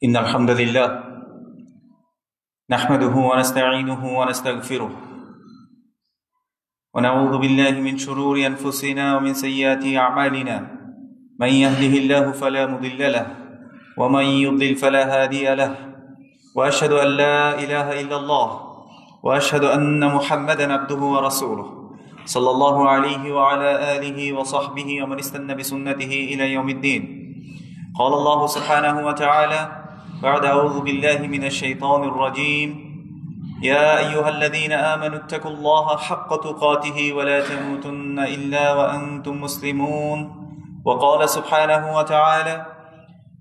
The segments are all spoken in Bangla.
إن الحمد لله نحمده ونستعينه ونستغفره ونعوذ بالله من شرور أنفسنا ومن سيئات أعمالنا من يهده الله فلا مضل له ومن يضلل فلا هادي له وأشهد أن لا إله إلا الله وأشهد أن محمدا عبده ورسوله صلى الله عليه وعلى آله وصحبه ومن استنى بسنته إلى يوم الدين. قال الله سبحانه وتعالى بعد أعوذ بالله من الشيطان الرجيم: يا أيها الذين آمنوا اتقوا الله حق تقاته ولا تموتن إلا وأنتم مسلمون. وقال سبحانه وتعالى: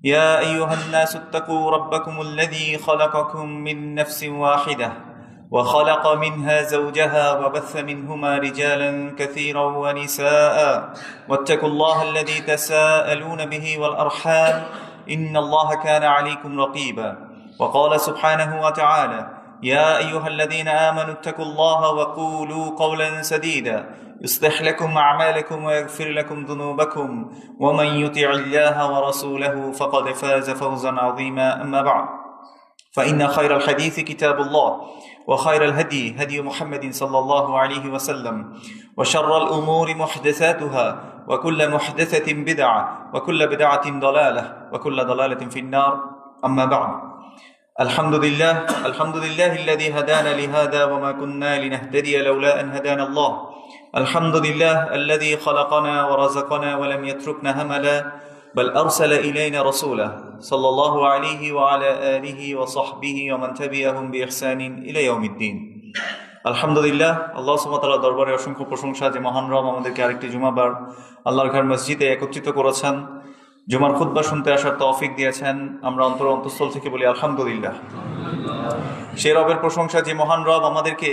يا أيها الناس اتقوا ربكم الذي خلقكم من نفس واحدة وخلق منها زوجها وبث منهما رجالا كثيرا ونساء واتقوا الله الذي تساءلون به والأرحام إن الله كان عليكم رقيبا. وقال سبحانه وتعالى: يا أيها الذين آمنوا اتقوا الله وقولوا قولا سديدا يصلح لكم أعمالكم ويغفر لكم ذنوبكم ومن يطع الله ورسوله فقد فاز فوزا عظيما. أما بعد، فإن خير الحديث كتاب الله وخير الهدي هدي محمد صلى الله عليه وسلم وشر الأمور محدثاتها وكل محدثة بدعة وكل بدعة ضلالة وكل ضلالة في النار. أما بعد، الحمد لله الذي هدانا لهذا وما كنا لنهتدي لولا أن هدانا الله. الحمد لله الذي خلقنا ورزقنا ولم يتركنا هملا بل أرسل إلينا رسوله صلى الله عليه وعلى آله وصحبه ومن تبعهم بإحسان إلى يوم الدين. আলহামদুলিল্লাহ, আল্লাহ সুবহানাহু ওয়া তাআলার দরবারে অসংখ্য প্রশংসা যে মহান রব আমাদেরকে আরেকটি জুমাবার আল্লাহর ঘর মসজিদে একত্রিত করেছেন, জুমার খুতবা শুনতে আসার তৌফিক দিয়েছেন। আমরা অন্তঃস্থল থেকে বলি আলহামদুলিল্লাহ। সে রবের প্রশংসা যে মহান রব আমাদেরকে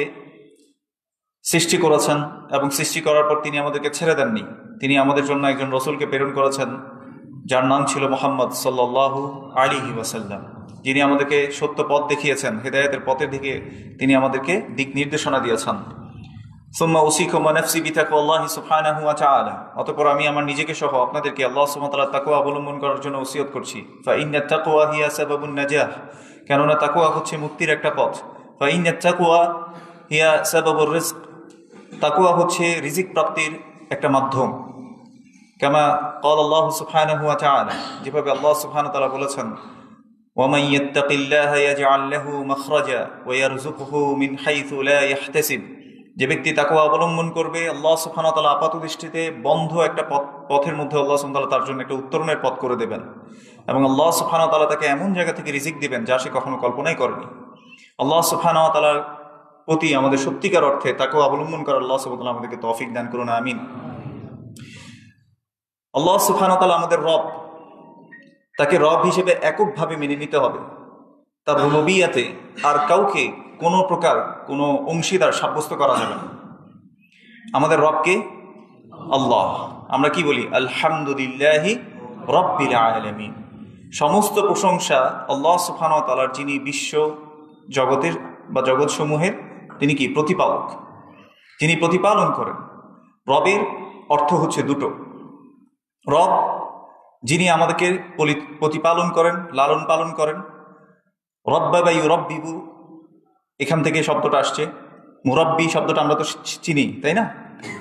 সৃষ্টি করেছেন এবং সৃষ্টি করার পর তিনি আমাদেরকে ছেড়ে দেননি। তিনি আমাদের জন্য একজন রসুলকে প্রেরণ করেছেন যার নাম ছিল মুহাম্মদ সাল্লাল্লাহু আলাইহি ওয়াসাল্লাম, যিনি আমাদেরকে সত্য পথ দেখিয়েছেন, হেদায়েতের পথের দিকে তিনি আমাদেরকে দিক নির্দেশনা দিয়েছেন। সুম্মা উসিকুম ওয়া নাফসি বিতাকওয়াল্লাহি সুবহানাহু ওয়া তাআলা, অতঃপর আমি আমার নিজেকে সহ আপনাদেরকে আল্লাহ সুবহানাহু ওয়া তাআলার তাকওয়া অবলম্বন করার জন্য ওসিয়ত করছি। ফা ইন্নাত তাকওয়া হিয়া সাবাবুন নাজাহ, কেননা তাকওয়া হচ্ছে মুক্তির একটা পথ। ফা ইন্নাত তাকওয়া হিয়া সাবাবুর রিজক, তাকওয়া হচ্ছে রিজিক প্রাপ্তির একটা মাধ্যম। কামা ক্বাল আল্লাহু সুবহানাহু ওয়া তাআলা, যেভাবে আল্লাহ সুবহানাহু ওয়া তাআলা বলেছেন: ওয়ামান ইয়াত্তাকিল্লাহা ইয়াজআল লাহু মাখরাজা ওয়া ইয়ারযুকুহু মিন হাইথু লা ইয়াহতাসিব, যে ব্যক্তি তাকওয়া অবলম্বন করবে, আল্লাহ সুবহানাহু ওয়া তাআলা আপাতদৃষ্টিতে বন্ধ একটা পথের মধ্যে আল্লাহ সুবহানাহু ওয়া তাআলা তার জন্য একটা উত্তরণের পথ করে দেবেন এবং আল্লাহ সুবহানাহু ওয়া তাআলা তাকে এমন জায়গা থেকে রিজিক দিবেন যা সে কখনো কল্পনাই করেনি। আল্লাহ সুবহানাহু ওয়া তাআলার প্রতি আমাদের সত্যিকার অর্থে তাকওয়া অবলম্বন করার আল্লাহ সুবহানাহু ওয়া তাআলা আমাদেরকে তৌফিক দান করুন, আমিন। আল্লাহ সুবহানাহু ওয়া তাআলা আমাদের রব, তাকে রব হিসেবে এককভাবে মেনে নিতে হবে। তার রুবুবিয়াতে আর কাউকে কোনো প্রকার কোনো অংশীদার সাব্যস্ত করা যাবে না। আমাদের রবকে আল্লাহ, আমরা কি বলি? আলহামদুলিল্লাহি রাব্বিল আলামিন। সমস্ত প্রশংসা আল্লাহ সুবহানাহু ওয়া তাআলার, যিনি বিশ্ব জগতের বা জগৎসমূহের তিনি কি প্রতিপালক, যিনি প্রতিপালন করেন। রবের অর্থ হচ্ছে দুটো। রব যিনি আমাদেরকে প্রতিপালন করেন, লালন পালন করেন। রব্বা বা ইউরাব্বিবু, এখান থেকে শব্দটা আসছে। মুরাব্বি শব্দটা আমরা তো চিনি, তাই না?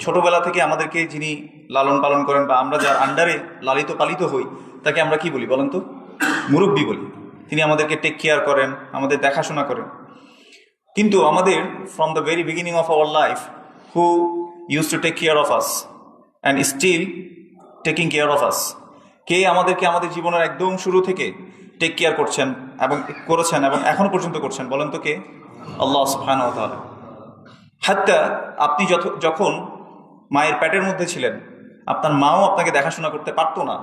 ছোটবেলা থেকে আমাদেরকে যিনি লালন পালন করেন বা আমরা যার আন্ডারে লালিত পালিত হই তাকে আমরা কি বলি বলেন তো? মুরব্বি বলি। তিনি আমাদেরকে টেক কেয়ার করেন, আমাদের দেখাশোনা করেন। কিন্তু আমাদের from the very beginning of our life, who use to take care of us and still taking care of us, কে আমাদেরকে আমাদের জীবনের একদম শুরু থেকে টেক কেয়ার করেছেন এবং এখনো পর্যন্ত করছেন বলেন তো কে? আল্লাহ সুবহানাহু ওয়া তাআলা। হাত্তা আপনি যখন মায়ের পেটের মধ্যে ছিলেন, আপনার মাও আপনাকে দেখাশোনা করতে পারতো না,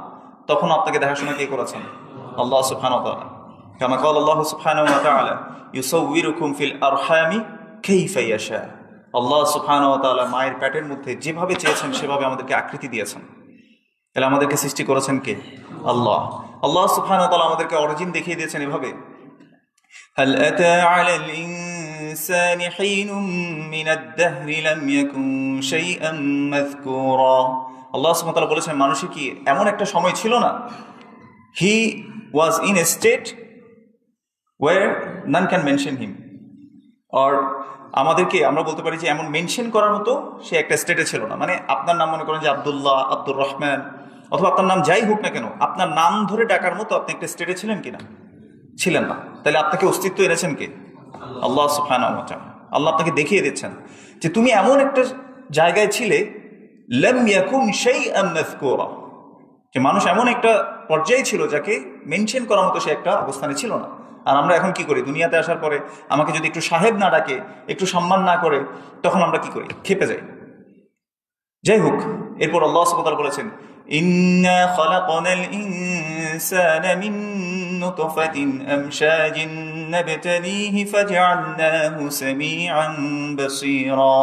তখন আপনাকে দেখাশোনা কে করেছেন? আল্লাহ সুবহানাহু ওয়া তাআলা। কামা ক্বাল আল্লাহু সুবহানাহু ওয়া তাআলা ইউসাউইরুকুম ফিল আরহামি কাইফা ইয়াশা, আল্লাহ সুবহানাহু ওয়া তাআলা মায়ের পেটের মধ্যে যেভাবে চেয়েছেন সেভাবে আমাদেরকে আকৃতি দিয়েছেন। তাহলে আমাদেরকে সৃষ্টি করেছেন কে? আল্লাহ। আল্লাহ সুবহানাহু ওয়া তাআলা আমাদেরকে অরিজিন দেখিয়ে দিয়েছেন এভাবে: হাল আতা আলাল ইনসানি হিনুম মিনাদ দাহরি লাম ইয়াকুন শাইআন মাযকুরা। আল্লাহ সুবহানাহু ওয়া তাআলা বলেছেন, মানুষের কি এমন একটা সময় ছিল না? হি was in a state where none can mention him. or আমাদেরকে আমরা বলতে পারি যে এমন মেনশন করার মতো সে একটা স্টেটে ছিল না। মানে আপনার নাম মনে করেন যে আব্দুল্লাহ, আব্দুর রহমান, অথবা আপনার নাম যাই হোক না কেন, আপনার নাম ধরে ডাকার মতো আপনি একটা স্টেটে ছিলেন কিনা? ছিলেন না। তাহলে আপনাকে অস্তিত্ব এনেছেন কে? আল্লাহ সুবহানাহু ওয়া তাআলা। আল্লাহ আপনাকে দেখিয়ে দিচ্ছেন যে তুমি এমন একটা জায়গায় ছিলে, লাম ইয়াকুন শাইআন মাযকুরা, যে মানুষ এমন একটা পর্যায়ে ছিল যাকে মেনশন করার মতো সে একটা অবস্থানে ছিল না। আর আমরা এখন কি করি? দুনিয়াতে আসার পরে আমাকে যদি একটু সাহেব না ডাকে, একটু সম্মান না করে, তখন আমরা কি করি? খেপে যাই। যাই হোক, এরপর আল্লাহ সুবহানাহু ওয়া তাআলা বলেছেন, ইন্না খালাকনাল ইনসানা মিন নুতফাতিন আমশাজিন নাবতালিহি ফাজআলনাহু সামিআন বাসীরা।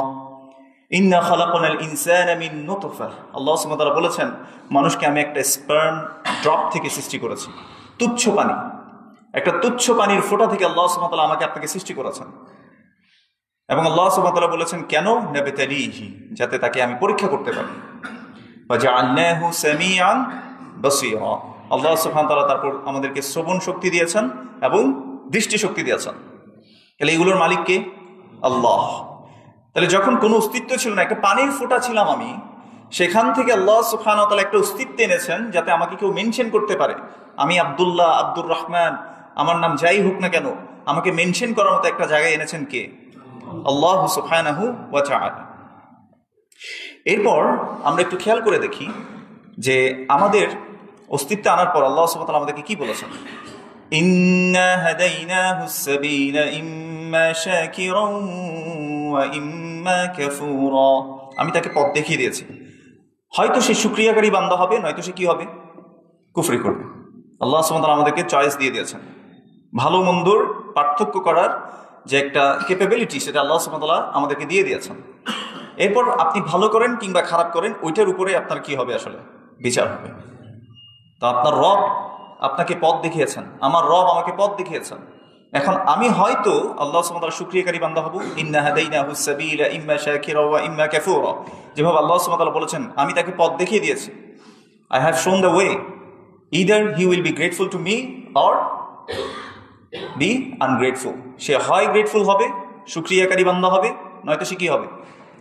ইন্না খালাকনাল ইনসানা মিন নুতফা, আল্লাহ সুবহানাহু ওয়া তাআলা বলেছেন মানুষকে আমি একটা স্পার্ম ড্রপ থেকে সৃষ্টি করেছি, তুচ্ছ পানি, একটা তুচ্ছ পানির ফোঁটা থেকে আল্লাহ সুবহানাহু ওয়া তাআলা আমাকে আপনাকে সৃষ্টি করেছেন। এবং আল্লাহ সুবহানাহু ওয়া তাআলা বলেছেন কেন? নাবতালিহি, যাতে তাকে আমি পরীক্ষা করতে পারি। ফাজআলনাহু সামিআন বাসীরা, আল্লাহ সুবহানাহু ওয়া তাআলা তারপর আমাদেরকে শ্রবণ শক্তি দিয়েছেন এবং দৃষ্টি শক্তি দিয়েছেন। তাহলে এগুলোর মালিক কে? আল্লাহ। তাহলে যখন কোনো অস্তিত্ব ছিল না, একটা পানির ফোঁটা ছিলাম আমি, সেখান থেকে আল্লাহ সুবহানাহু ওয়া তাআলা একটা অস্তিত্ব এনেছেন যাতে আমাকে কেউ মেনশন করতে পারে। আমি আব্দুল্লাহ, আব্দুর রহমান, আমার নাম যাই হোক না কেন, আমাকে মেনশন করার মতো একটা জায়গায় এনেছেন কে? আল্লাহ সুবহানাহু ওয়া তাআলা। এরপর আমরা একটু খেয়াল করে দেখি যে আমাদের অস্তিত্ব আনার পর আল্লাহ সুবহানাহু ওয়া তাআলা আমাদেরকে কি বলেছেন? ইন্না হাদাইনাহুস সাবিলা ইম্মা শাকিরান ওয়া ইম্মা কাফুরা, আমি তাকে পথ দেখিয়ে দিয়েছি, হয়তো সে শুকরিয়াকারী বান্দা হবে, নয়তো সে কি হবে? কুফরি করবে। আল্লাহ সুবহানাহু ওয়া তাআলা আমাদেরকে চয়েস দিয়ে দিয়েছেন, ভালো মন্দর পার্থক্য করার যে একটা ক্যাপাবিলিটি, সেটা আল্লাহ সুবহানাহু ওয়া তাআলা আমাদেরকে দিয়ে দিয়েছেন। এরপর আপনি ভালো করেন কিংবা খারাপ করেন, ওইটার উপরে আপনার কি হবে? আসলে বিচার হবে। তো আপনার রব আপনাকে পথ দেখিয়েছেন, আমার রব আমাকে পথ দেখিয়েছেন। এখন আমি হয়তো আল্লাহ সুবহানাহু ওয়া তাআলা শুকরিয়াকারী বান্দা হব, ইন্না হাদাইনাহুস সাবিলা ইম্মা শাকিরা ওয়া ইম্মা কাফুরা, যেভাবে আল্লাহ সুবহানাহু ওয়া তাআলা বলেছেন আমি তাকে পথ দেখিয়ে দিয়েছি, I have shown the way, either he will be grateful to me or be ungrateful. সে হয় গ্রেটফুল হবে, শুকরিয়াকারী বান্দা হবে, নয়তো সে কি হবে?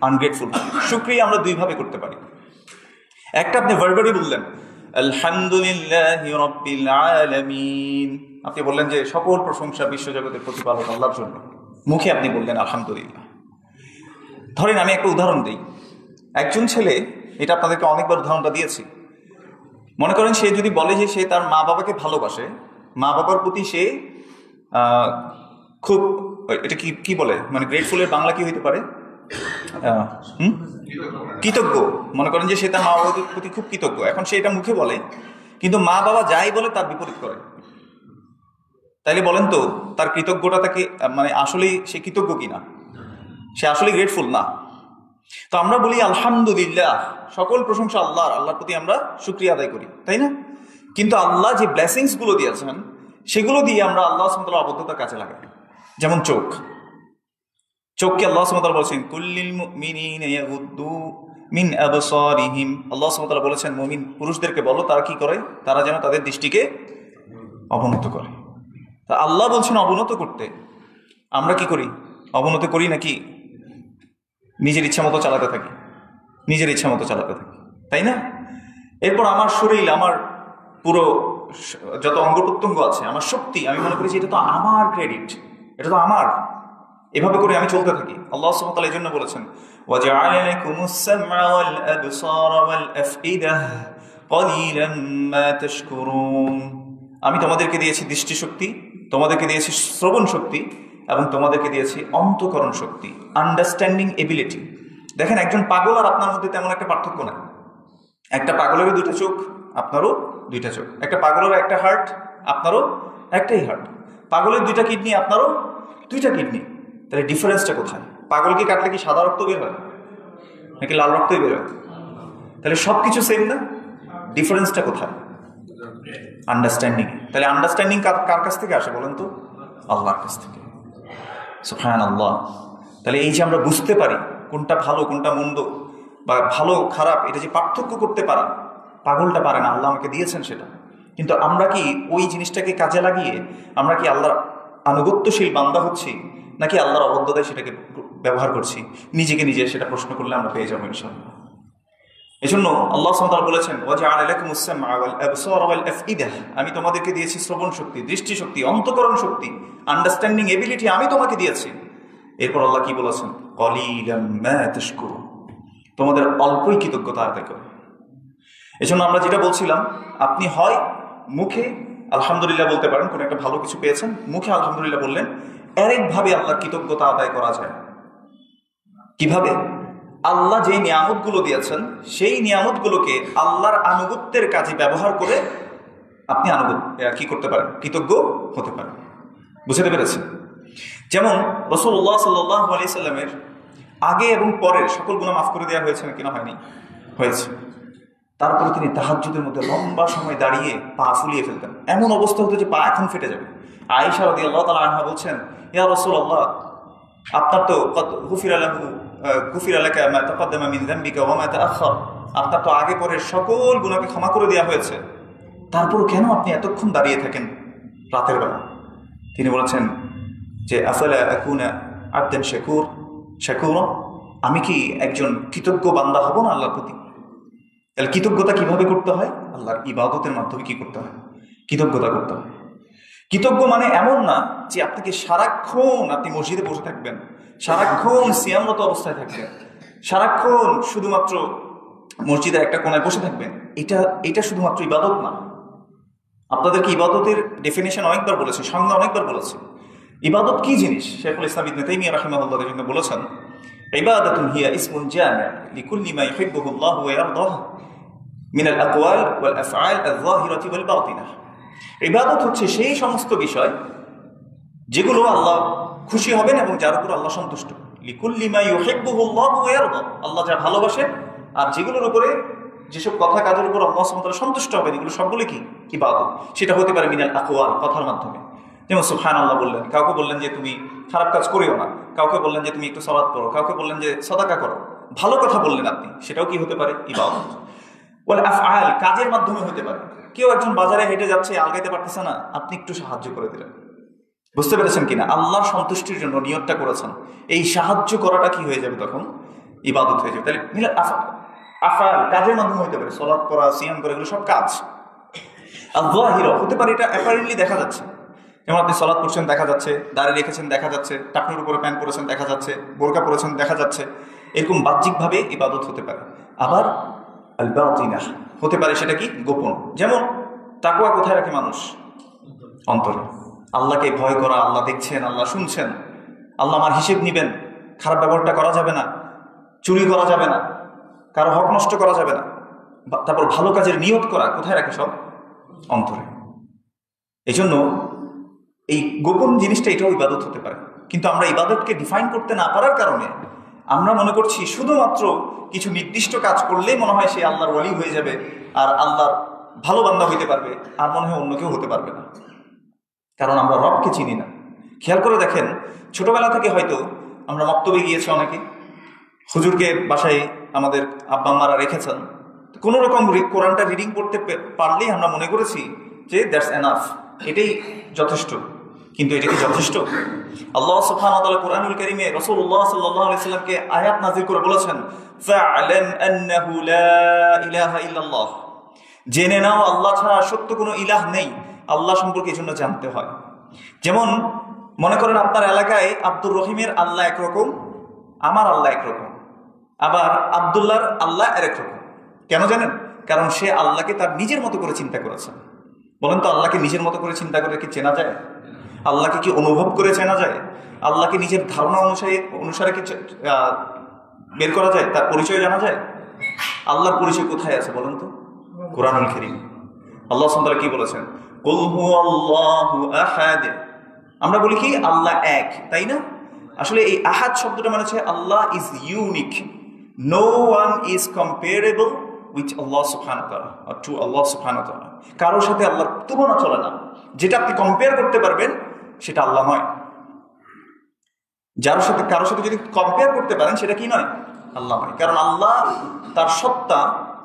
আনগ্রেটফুল। শুকরিয়া আমরা দুইভাবে করতে পারি। একটা আপনি ভার্বালি বললেন আলহামদুলিল্লাহি রাব্বিল আলামিন, আপনি বললেন যে সকল প্রশংসা বিশ্বজগতের প্রতিপালক আল্লাহর জন্য, মুখে আপনি বললেন আলহামদুলিল্লাহ। ধরেন আমি একটা উদাহরণ দিই। একজন ছেলে, এটা আপনাদেরকে অনেকবার উদাহরণটা দিয়েছি, মনে করেন সে যদি বলে যে সে তার মা বাবাকে ভালোবাসে, মা বাবার প্রতি সে খুব, এটা কি বলে, মানে গ্রেটফুলের বাংলা কি হইতে পারে? কৃতজ্ঞ। মনে করেন যে সে তার মা বাবার প্রতি খুব কৃতজ্ঞ। এখন সে এটা মুখে বলে, কিন্তু মা বাবা যাই বলে তার বিপরীত করে। তাইলে বলেন তো তার কৃতজ্ঞতা তাকে, মানে আসলেই সে কৃতজ্ঞ কিনা? সে আসলে গ্রেটফুল না। তো আমরা বলি আলহামদুলিল্লাহ, সকল প্রশংসা আল্লাহর, আল্লাহর প্রতি আমরা শুকরিয়া আদায় করি, তাই না? কিন্তু আল্লাহ যে ব্লেসিংস গুলো দিয়েছেন সেগুলো দিয়ে আমরা আল্লাহ সুবহানাহু ওয়া তাআলার অবদ্ধতার কাছে লাগাই। যেমন চোখ, চোখকে আল্লাহ সুবহানাহু ওয়া তাআলা বলেছেন কুল্লিল মুমিনিনা ইয়াগুদ্দু মিন আবসারিহিম, আল্লাহ সুবহানাহু ওয়া তাআলা বলেছেন মুমিন পুরুষদেরকে বলো তারা কি করে? তারা যেন তাদের দৃষ্টিকে অবনত করে। তা আল্লাহ বলছেন অবনত করতে, আমরা কি করি? অবনত করি নাকি নিজের ইচ্ছা মতো চালাতে থাকি? নিজের ইচ্ছা মতো চালাতে থাকি, তাই না? এরপর আমার শরীর, আমার পুরো যত অঙ্গ প্রত্যঙ্গ আছে, আমার শক্তি, আমি মনে করি যে এটা তো আমার ক্রেডিট, এটা তো আমার, এভাবে করে আমি চলতে থাকি। আল্লাহ সুবহানাহু ওয়া তাআলা এই জন্য বলেছেন ওয়াজআলা লাকুমুস সামআ ওয়াল আবসারা ওয়াল আফইদা ক্বালিলাম মা তাশকুরুন, আমি তোমাদেরকে দিয়েছি দৃষ্টিশক্তি, তোমাদেরকে দিয়েছি শ্রবণ শক্তি, এবং তোমাদেরকে দিয়েছি অন্তঃকরণ শক্তি, আন্ডারস্ট্যান্ডিং এবিলিটি। দেখেন একজন পাগল আর আপনার মধ্যে তেমন একটা পার্থক্য নাই। একটা পাগলেরও দুইটা চোখ, আপনারও দুইটা চোখ। একটা পাগলের একটা হার্ট, আপনারও একটাই হার্ট। পাগলের দুইটা কিডনি, আপনারও দুইটা কিডনি। তাহলে ডিফারেন্সটা কোথায়? পাগলকে কাটলে কি সাদা রক্ত বের হয় নাকি লাল রক্তই বের হয়? তাহলে সব কিছু সেম না, ডিফারেন্সটা কোথায়? আন্ডারস্ট্যান্ডিং। তাহলে আন্ডারস্ট্যান্ডিং কার কাছ থেকে আসে বলেন তো? আল্লাহর কাছ থেকে। সুবহানাল্লাহ। তাহলে এই যে আমরা বুঝতে পারি কোনটা ভালো কোনটা মন্দ, বা ভালো খারাপ, এটা যে পার্থক্য করতে পারা, পাগলটা পারে না, আল্লাহ আমাকে দিয়েছেন সেটা। কিন্তু আমরা কি ওই জিনিসটাকে কাজে লাগিয়ে আমরা কি আল্লাহর আনুগত্যশীল বান্দা হচ্ছি, নাকি আল্লাহর অবদ্ধতায় সেটাকে ব্যবহার করছি? নিজেকে নিজে সেটা প্রশ্ন করলে আমরা পেয়ে যাবো ইনশাআল্লাহ। এই জন্য আল্লাহ সুবহানাহু ওয়া তাআলা বলেছেন, ওয়াজআলা লাকুমুস সামআ ওয়াল আবসারা ওয়াল আফইদাহ, আমি তোমাদেরকে দিয়েছি শ্রবণ শক্তি, দৃষ্টি শক্তি, অন্তঃকরণ শক্তি, আন্ডারস্ট্যান্ডিং এবিলিটি আমি তোমাকে দিয়েছি। এরপর আল্লাহ কি বলেছেন? ক্বালিলাম মা তাশকুরুন, তোমাদের অল্পই কৃতজ্ঞতা আদায় করো। এজন্য আমরা যেটা বলছিলাম, আপনি হয় মুখে আলহামদুলিল্লাহ বলতে পারেন, কোনো একটা ভালো কিছু পেয়েছেন, মুখে আলহামদুলিল্লাহ বললেন। আরেকভাবে আল্লাহর কৃতজ্ঞতা আদায় করা যায় কিভাবে? আল্লাহ যে নিয়ামতগুলো দিয়েছেন সেই নিয়ামতগুলোকে আল্লাহর আনুগত্যের কাজে ব্যবহার করে আপনি কি করতে পারেন? কৃতজ্ঞ হতে পারেন। বুঝতে পেরেছেন? যেমন রাসূলুল্লাহ সাল্লাল্লাহু আলাইহি সাল্লামের আগে এবং পরের সকল গুনাহ মাফ করে দেওয়া হয়েছে নাকি না হয়নি? হয়েছে। তারপরে তিনি তাহাজ্জুদের মধ্যে লম্বা সময় দাঁড়িয়ে পা ফুলিয়ে ফেলতেন, এমন অবস্থা হতো যে পা এখন ফেটে যাবে। আয়েশা রাদিয়াল্লাহু তাআলা আনহা বলছেন, ইয়া রাসূলুল্লাহ, আপনার তো গুফিরা লাকা মা তাকাদ্দামা মিন যামবিকা ওয়া মা তাআখার, আপনার তো আগে পরে সকল গুনাহকে ক্ষমা করে দেওয়া হয়েছে, তারপরও কেন আপনি এতক্ষণ দাঁড়িয়ে থাকেন রাতের বেলা? তিনি বলেছেন যে আফালা আকুনা আবদান শাকুরা, আমি কি একজন কৃতজ্ঞ বান্দা হব না আল্লাহর প্রতি? তাহলে কৃতজ্ঞতা কিভাবে করতে হয়? আল্লাহর ইবাদতের মাধ্যমে কি করতে হয়? কৃতজ্ঞতা করতে হয়। কৃতজ্ঞ মানে এমন না যে আপনাকে সারাক্ষণ আপনি মসজিদে বসে থাকবেন, সারাক্ষণ সিয়ামরত অবস্থায় থাকবেন, সারাক্ষণ শুধুমাত্র মসজিদের একটা কোনায় বসে থাকবেন। এটা শুধুমাত্র ইবাদত না। আপনাদেরকে ইবাদতের ডেফিনেশন অনেকবার বলেছি, সংজ্ঞা অনেকবার বলেছি। ইবাদত কি জিনিস? শাইখুল ইসলাম ইবনে তাইমিয়া রাহিমাহুল্লাহ বলেছেন, ইবাদাতুন হিয়া ইসমুন জামি' লিকুল্লি মা ইউহিব্বুহু আল্লাহু ওয়া ইয়ারদাহু মিন আল আকওয়াল ওয়াল আফআল আয-যাহিরাতি ওয়াল বাতিনাহ। ইবাদত হচ্ছে সেই সমস্ত বিষয় যেগুলো আল্লাহ খুশি হবেন এবং যার উপর আল্লাহ সন্তুষ্ট। লিকুল্লি মা ইউহিব্বুহু আল্লাহু ওয়া ইয়ারদাহু, আল্লাহ যা ভালোবাসেন আর যেগুলোর উপরে, যেসব কথা কাজের উপর আল্লাহ সুবহানাহু ওয়া তাআলা সন্তুষ্ট হবেন, এগুলো সবগুলো কি ইবাদত। সেটা হতে পারে মিনাল আকওয়াল, কথার মাধ্যমে, যেমন সুবহানাল্লাহ বললেন, কাউকে বললেন যে তুমি খারাপ কাজ করিও না, কাউকে বললেন যে তুমি একটু সালাত পড়ো, কাউকে বললেন যে সাদাকা করো, ভালো কথা বললেন আপনি, সেটাও কি হতে পারে? ইবাদত। ওয়াল আফআল, কাজের মাধ্যমে হতে পারে। কেউ একজন বাজারে হেঁটে যাচ্ছে, আলগাইতে পারতেছে না, আপনি একটু সাহায্য করে দিলেন। বুঝতে পেরেছেন কিনা? আল্লাহর সন্তুষ্টির জন্য নিয়তটা করেছেন, এই সাহায্য করাটা কি হয়ে যাবে? তখন ইবাদত হয়ে যাবে। তাহলে মিনাল আফআল, কাজের মাধ্যমে হতে পারে, সালাত পড়া, সিয়াম করা, এগুলো সব কাজ। আয-যাহিরা হতে পারে, এটা অ্যাপারেন্টলি দেখা যাচ্ছে, যেমন আপনি সালাত পড়ছেন দেখা যাচ্ছে, দাড়ি রেখেছেন দেখা যাচ্ছে, টাকনুর উপরে প্যান্ট পরেছেন দেখা যাচ্ছে, বোরকা পরেছেন দেখা যাচ্ছে, এরকম বাহ্যিকভাবে ইবাদত হতে পারে। আবার আল বাতিনাহ হতে পারে, সেটা কি? গোপন। যেমন তাকওয়া কোথায় রাখে মানুষ? অন্তরে। আল্লাহকে ভয় করা, আল্লাহ দেখছেন, আল্লাহ শুনছেন, আল্লাহ আমার হিসেব নিবেন, খারাপ ব্যবহারটা করা যাবে না, চুরি করা যাবে না, কারো হক নষ্ট করা যাবে না, তারপর ভালো কাজের নিয়ত করা কোথায় রাখে? সব অন্তরে। এই জন্য এই গোপন জিনিসটা, এটাও ইবাদত হতে পারে। কিন্তু আমরা ইবাদতকে ডিফাইন করতে না পারার কারণে আমরা মনে করছি শুধুমাত্র কিছু নির্দিষ্ট কাজ করলেই মনে হয় সে আল্লাহর ওয়ালি হয়ে যাবে আর আল্লাহর ভালো বান্দা হইতে পারবে, আর মনে হয় অন্য কেউ হতে পারবে না, কারণ আমরা রবকে চিনি না। খেয়াল করে দেখেন, ছোটবেলা থেকে হয়তো আমরা মক্তবে গিয়েছি, অনেকে হুজুরকে বাসায় আমাদের আব্বা আম্মারা রেখেছেন, কোনো রকম কোরআনটা রিডিং করতে পারলেই আমরা মনে করেছি যে দ্যাটস এনাফ, এটাই যথেষ্ট। কিন্তু এটা কি যথেষ্ট? আল্লাহ সুবহানাহু ওয়া তাআলা কুরআনুল কারীমে রাসূলুল্লাহ সাল্লাল্লাহু আলাইহি সাল্লামকে আয়াত নাযিল করে বলেছেন, ফা'লাম আন্নাহু লা ইলাহা ইল্লাল্লাহ, জেনে নাও আল্লাহ ছাড়া সত্য কোনো ইলাহ নেই। আল্লাহ সম্পর্কে এই জন্য জানতে হয়। যেমন মনে করেন আপনার এলাকায় আব্দুর রহিমের আল্লাহ একরকম, আমার আল্লাহ একরকম, আবার আব্দুল্লাহর আল্লাহ আরেক রকম। কেন জানেন? কারণ সে আল্লাহকে তার নিজের মতো করে চিন্তা করেছে। বলেন তো, আল্লাহকে নিজের মতো করে চিন্তা করে কি চেনা যায়? আল্লাহকে কি অনুভব করে চেনা যায়? আল্লাহকে নিজের ধারণা অনুসারে কি বের করা যায়? তার পরিচয় জানা যায়? আল্লাহর পরিচয় কোথায় আছে বলেন তো? কুরআনুল কারীম। আল্লাহ সুবহানাহু ওয়া তাআলা কি বলেছেন? কুল হুয়াল্লাহু আহাদ। আমরা বলি কি আল্লাহ এক, তাই না? আসলে এই আহাদ শব্দটা মানে হচ্ছে Allah is unique, no one is comparable with Allah সুবহানাহু ওয়া তাআলা, আর টু আল্লাহ সুবহানাহু ওয়া তাআলা। কারোর সাথে আল্লাহর তুলনা চলে না। যেটা আপনি কম্পেয়ার করতে পারবেন সেটা আল্লাহ নয়। কারোর সাথে যদি কম্পেয়ার করতে পারেন সেটা কি নয়? আল্লাহ নয়। কারণ আল্লাহ তার সত্তা,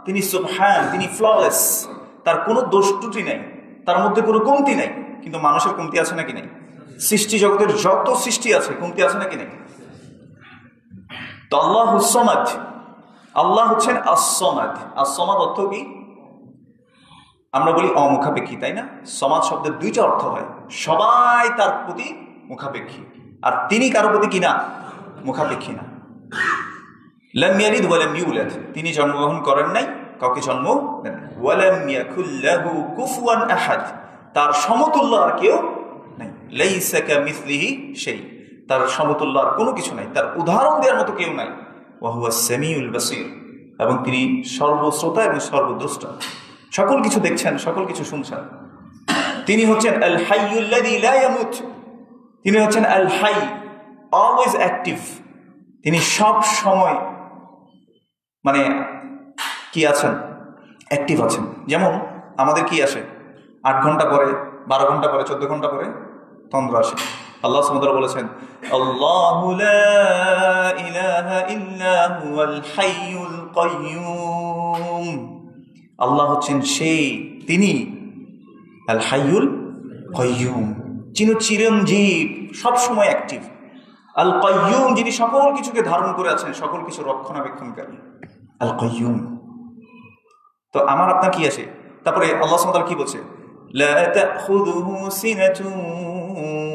তিনি সুবহান, তিনি ফ্ললেস, তার কোনো দোষ ত্রুটি নাই। তার মধ্যে কোনো কমতি নাই। কিন্তু মানুষের কমতি আছে নাকি নাই? সৃষ্টি জগতের যত সৃষ্টি আছে কমতি আছে নাকি নাই? তো আল্লাহুস সামাদ, আল্লাহ হচ্ছেন আস-সামাদ। আস-সামাদ অর্থ কি? আমরা বলি অমুখাপেক্ষী, তাই না? সমাজ শব্দের দুইটা অর্থ হয়, সবাই তার প্রতি মুখাপেক্ষী, আর তিনি কারো প্রতি কি না? মুখাপেক্ষী না। লাম ইয়ালিদ ওয়া লাম ইউলাদ, তিনি জন্মগ্রহণ করেন নাই, কাউকে জন্ম দেন নাই। ওয়া লাম ইয়াকুল লাহু কুফুয়ান আহাদ, তার সমতুল্য আর কেউ নাই। লাইসা কামিসলিহি শাই, তার সমতুল্য আর কোনো কিছু নাই, তার উদাহরণ দেওয়ার মতো কেউ নাই। ওয়া হুয়াস সামিউল বাসীর, এবং তিনি সর্বশ্রোতা এবং সর্বদ্রষ্টা, সকল কিছু দেখছেন, সকল কিছু শুনছেন। তিনি হচ্ছেন আল হাইয়ুল্লাযী লা ইয়ামুত, তিনি হচ্ছেন আল হাই, অলওয়েজ অ্যাক্টিভ। তিনি সব সময় মানে কি আছেন? অ্যাক্টিভ আছেন। যেমন আমাদের কি আসে 8 ঘন্টা পরে, 12 ঘন্টা পরে, 14 ঘন্টা পরে তন্দ্র আসে। আল্লাহ সুবহানাহু ওয়া তাআলা বলেছেন আল্লাহু লা ইলাহা ইল্লা হুয়াল হাইয়ুল কাইয়্যুম, আল্লাহ হচ্ছেন সেই, তিনি আল হাইয়ুল কাইয়্যুম, যিনি চিরঞ্জীব, সবসময় অ্যাক্টিভ। আল কাইয়্যুম, যিনি সকল কিছুকে ধারণ করে আছেন, সকল কিছু রক্ষণাবেক্ষণকারী, আল কাইয়্যুম। তো আমার আপনার কি আসে? তারপরে আল্লাহ সুবহানাহু ওয়া তাআলা কি বলছে? লা তাখুযুহু সিনাতুন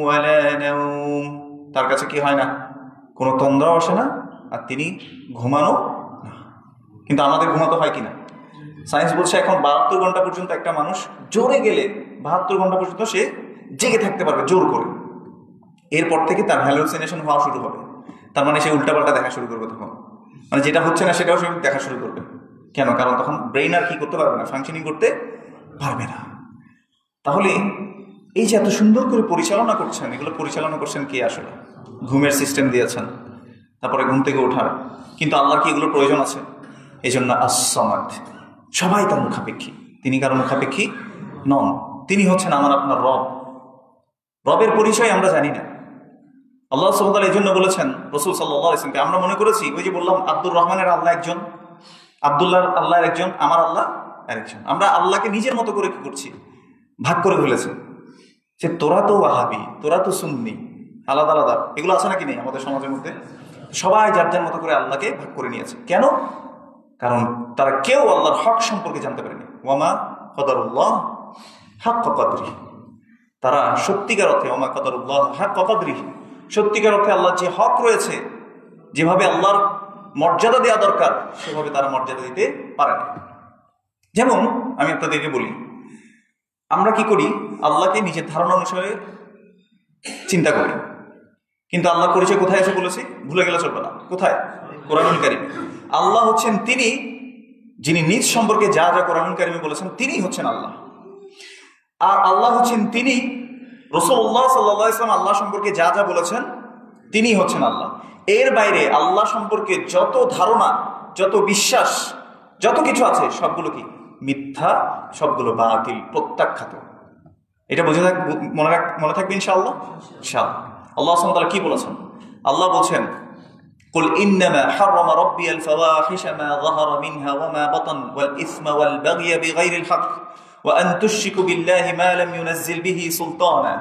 ওয়া লা নাওম, তার কাছে কি হয় না? কোনো তন্দ্রাও আসে না, আর তিনি ঘুমানো না। কিন্তু আমাদের ঘুমাতে হয় কিনা? সায়েন্স বলছে এখন 72 ঘন্টা পর্যন্ত একটা মানুষ জোরে গেলে 72 ঘন্টা পর্যন্ত সে জেগে থাকতে পারবে জোর করে। এরপর থেকে তার হ্যালুসিনেশন হওয়া শুরু হবে। তার মানে সে উল্টাপাল্টা দেখা শুরু করবে, তখন মানে যেটা হচ্ছে না সেটাও সে দেখা শুরু করবে। কেন? কারণ তখন ব্রেইন আর কি করতে পারবে না, ফাংশনিং করতে পারবে না। তাহলে এই যে এত সুন্দর করে পরিচালনা করছেন, এগুলো পরিচালনা করছেন কে? আসলে ঘুমের সিস্টেম দিয়েছেন, তারপরে ঘুম থেকে ওঠার। কিন্তু আল্লাহর কি এগুলো প্রয়োজন আছে? এই জন্য আস-সামাদ, সবাই তার মুখাপেক্ষী, তিনি কারো মুখাপেক্ষী নন। তিনি হচ্ছেন আমার আপনার রব। রবের পরিচয় আমরা জানি না। আল্লাহ সুবহানাহু ওয়া তাআলা এই জন্য বলেছেন রাসূল সাল্লাল্লাহু আলাইহি ওয়াসাল্লামকে, আমরা মনে করেছি ওই যে বললাম আব্দুর রহমানের আল্লাহ একজন, আব্দুল্লাহর আল্লাহ একজন, আমার আল্লাহ আরেকজন। আমরা আল্লাহকে নিজের মতো করে কি করছি? ভাগ করে ফেলেছি। যে তোরা তো ওয়াহাবি, তোরা তো সুন্নি, আলাদা আলাদা, এগুলো আছে নাকি নেই আমাদের সমাজের মধ্যে? সবাই যার যার মতো করে আল্লাহকে ভাগ করে নিয়েছে। কেন? কারণ তারা কেউ আল্লাহর হক সম্পর্কে জানতে পারেনি। ওয়ামা কদরুল্লাহ হাক্কা কদরিহি, তারা সত্যিকার অর্থে ওয়ামা কদরুল্লাহ হাক্কা কদরিহি, সত্যিকার অর্থে আল্লাহর যে হক রয়েছে, যেভাবে আল্লাহর মর্যাদা দেওয়া দরকার, সেভাবে তারা মর্যাদা দিতে পারে না। যেমন আমি আপনাদেরকে বলি, আমরা কি করি? আল্লাহকে নিজের ধারণা অনুসারে চিন্তা করি, কিন্তু আল্লাহর পরিচয় কোথায় এসে বলেছি? ভুলে গেলে চলবে না। কোথায়? কোরআনুল কারীম। আল্লাহ হচ্ছেন তিনি, যিনি নিজ সম্পর্কে যা যা কোরআনুল কারীমে বলেছেন, তিনিই হচ্ছেন আল্লাহ। আর আল্লাহ হচ্ছেন তিনি, রাসূলুল্লাহ সাল্লাল্লাহু আলাইহি ওয়াসাল্লাম আল্লাহ সম্পর্কে যা যা বলেছেন, তিনিই হচ্ছেন আল্লাহ। এর বাইরে আল্লাহ সম্পর্কে যত ধারণা, যত বিশ্বাস, যত কিছু আছে, সবগুলো কি? মিথ্যা, সবগুলো বাতিল, প্রত্যাখ্যাত। এটা বুঝে মনে থাকবে ইনশাআল্লাহ। ইনশাআল্লাহ। আল্লাহ সুবহানাহু ওয়া তাআলা কি বলেছেন? আল্লাহ বলছেন কুল ইন্নামা হারামা রাব্বিয়াল ফাওয়াহিশা মা যাহারা মিনহা ওয়া মা বাতান ওয়াল ইসমা ওয়াল বাগয়া বিগাইরিল হক ওয়া আন তুশরিকু বিল্লাহি মা লাম ইউনাজ্জিল বিহি সুলতানা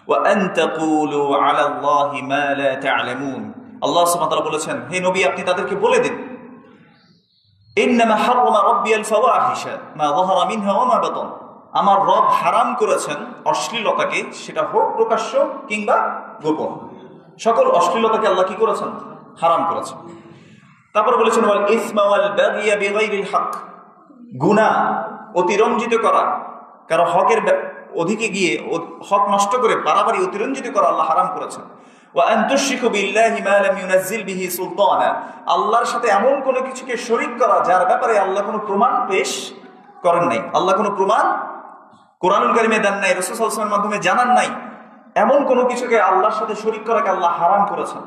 ওয়া আন তাকুলু আলা আল্লাহি মা লা তা'লামুন। আল্লাহ সুবহানাহু ওয়া তাআলা বলেছেন, হে নবী, আপনি তাদেরকে বলে দিন, ইন্নামা হারামা রাব্বিয়াল ফাওয়াহিশা মা যাহারা মিনহা ওয়া মা বাতান, আমার রব হারাম করেছেন অশ্লীলতাকে, সেটা হোক প্রকাশ্য কিংবা গোপন। সকল অশ্লীলতাকে আল্লাহ কি করেছেন? হারাম করেছেন। তারপর বলেছেন ওয়াল ইসমা ওয়াল বাগিয়া বিগাইরিল হক, গুনাহ, অতিরঞ্জিত করা, কারো হকের অধিকে গিয়ে হক নষ্ট করে বাড়াবাড়ি অতিরঞ্জিত করা আল্লাহ হারাম করেছেন। ওয়া আন তুশরিকু বিল্লাহি মা লাম ইউনাজ্জিল বিহি সুলতানা, আল্লাহর সাথে এমন কোনো কিছুকে শরীক করা যার ব্যাপারে আল্লাহ কোনো প্রমাণ পেশ করেন নাই, আল্লাহ কোনো প্রমাণ কোরআনুল কারীমে দেন নাই, রাসূল সাল্লাল্লাহু আলাইহি ওয়াসাল্লামের মাধ্যমে জানান নাই, এমন কোনো কিছুকে আল্লাহর সাথে শরীক করাকে আল্লাহ হারাম করেছেন।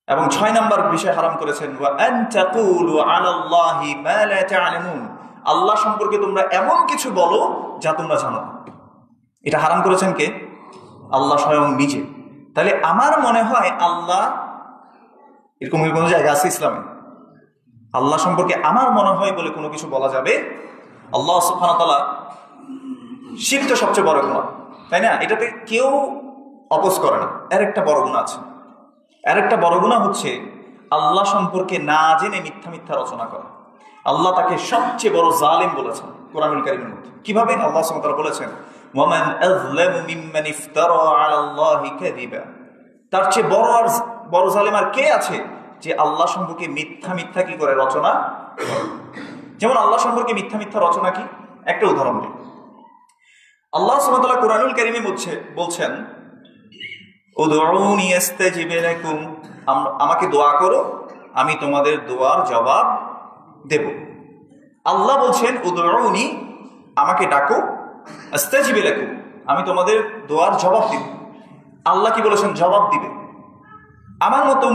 এবং 6 নম্বর বিষয় হারাম করেছেন ওয়া আন তাকুলু আলা আল্লাহি মা লা তা'লামুন, আল্লাহ সম্পর্কে তোমরা এমন কিছু বলো যা তোমরা জানো না। এটা হারাম করেছেন কে? আল্লাহ স্বয়ং নিজে। তাহলে আমার মনে হয় আল্লাহ, এরকম কোনো জায়গা আছে ইসলামে আল্লাহ সম্পর্কে আমার মনে হয় বলে কোনো কিছু বলা যাবে? আল্লাহ সুবহানাহু ওয়া তাআলা শিরক তো সবচেয়ে বড় গুনাহ, তাই না? এটাতে কেউ অপোজ করে না। এর একটা বড় গুনাহ আছে। এর একটা বড় গুনাহ হচ্ছে আল্লাহ সম্পর্কে না জেনে মিথ্যা মিথ্যা রচনা করা। আল্লাহ তাকে সবচেয়ে বড় জালিম বলেছেন কোরআনুল কারীমের মধ্যে। কিভাবে? আল্লাহ সুবহানাহু ওয়া তাআলা বলেছেন, ওয়ামান আযলামু মিম্মান ইফতারা আলা আল্লাহি কাযিবা। তার চেয়ে বড় জালিম আর কে আছে যে আল্লাহ সম্পর্কে মিথ্যা মিথ্যা কি করে রচনা। যেমন আল্লাহ সম্পর্কে মিথ্যা মিথ্যা রচনা কি, একটা উদাহরণ দিই। আল্লাহ সুবহানাহু ওয়া তাআলা কোরআনুল কারীমে বলছেন, উদউনি আস্তাজিব লাকুম, আমাকে দোয়া করো, আমি তোমাদের দোয়ার জবাব দেব। আল্লাহ বলছেন উদউনি, আমাকে ডাকো, আস্তাজিব লাকুম, আমি তোমাদের দোয়ার জবাব দিব। আল্লাহ কি বলেছেন? জবাব দিবে। আমার মতো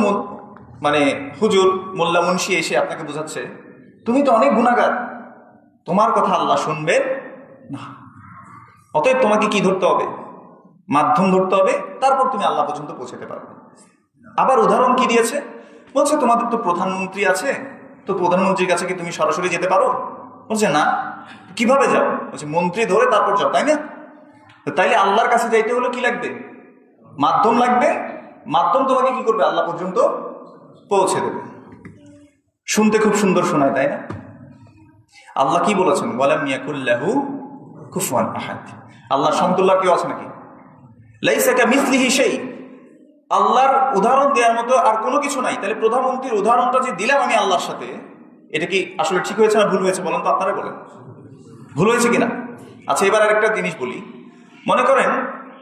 মানে হুজুর মোল্লা মুন্সি এসে আপনাকে বোঝাচ্ছে তুমি তো অনেক গুনাহগার, তোমার কথা আল্লাহ শুনবেন না। অতএব তোমাকে কি ধরতে হবে? মাধ্যম ধরতে হবে, তারপর তুমি আল্লাহ পর্যন্ত পৌঁছাতে পারবে। আবার উদাহরণ কি দিয়েছে? বলছে তোমাদের তো প্রধানমন্ত্রী আছে, তো প্রধানমন্ত্রীর কাছে কি তুমি সরাসরি যেতে পারো? বলছে না। কিভাবে যাও? বলছে মন্ত্রী ধরে তারপর যাও, তাই না? তাইলে আল্লাহর কাছে যাইতে হলে কি লাগবে? মাধ্যম লাগবে। মাধ্যম তোমাকে কি করবে? আল্লাহ পর্যন্ত পৌঁছে দেবে। শুনতে খুব সুন্দর শোনায়, তাই না? আল্লাহ কি বলেছেন? ওয়ালাম ইয়াকুল লাহু কুফুয়ান আহাদ। আল্লাহর সমতুল্য কেউ আছে নাকি? লাইসা কামিসলিহি শাই। আল্লাহর উদাহরণ দেওয়ার মতো আর কোনো কিছু নাই। তাহলে প্রধানমন্ত্রীর উদাহরণটা যে দিলাম আমি আল্লাহর সাথে, এটা কি আসলে ঠিক হয়েছে না ভুল হয়েছে? বলেন তো, আপনারা বলেন ভুল হয়েছে কিনা। আচ্ছা, এবার আরেকটা জিনিস বলি। মনে করেন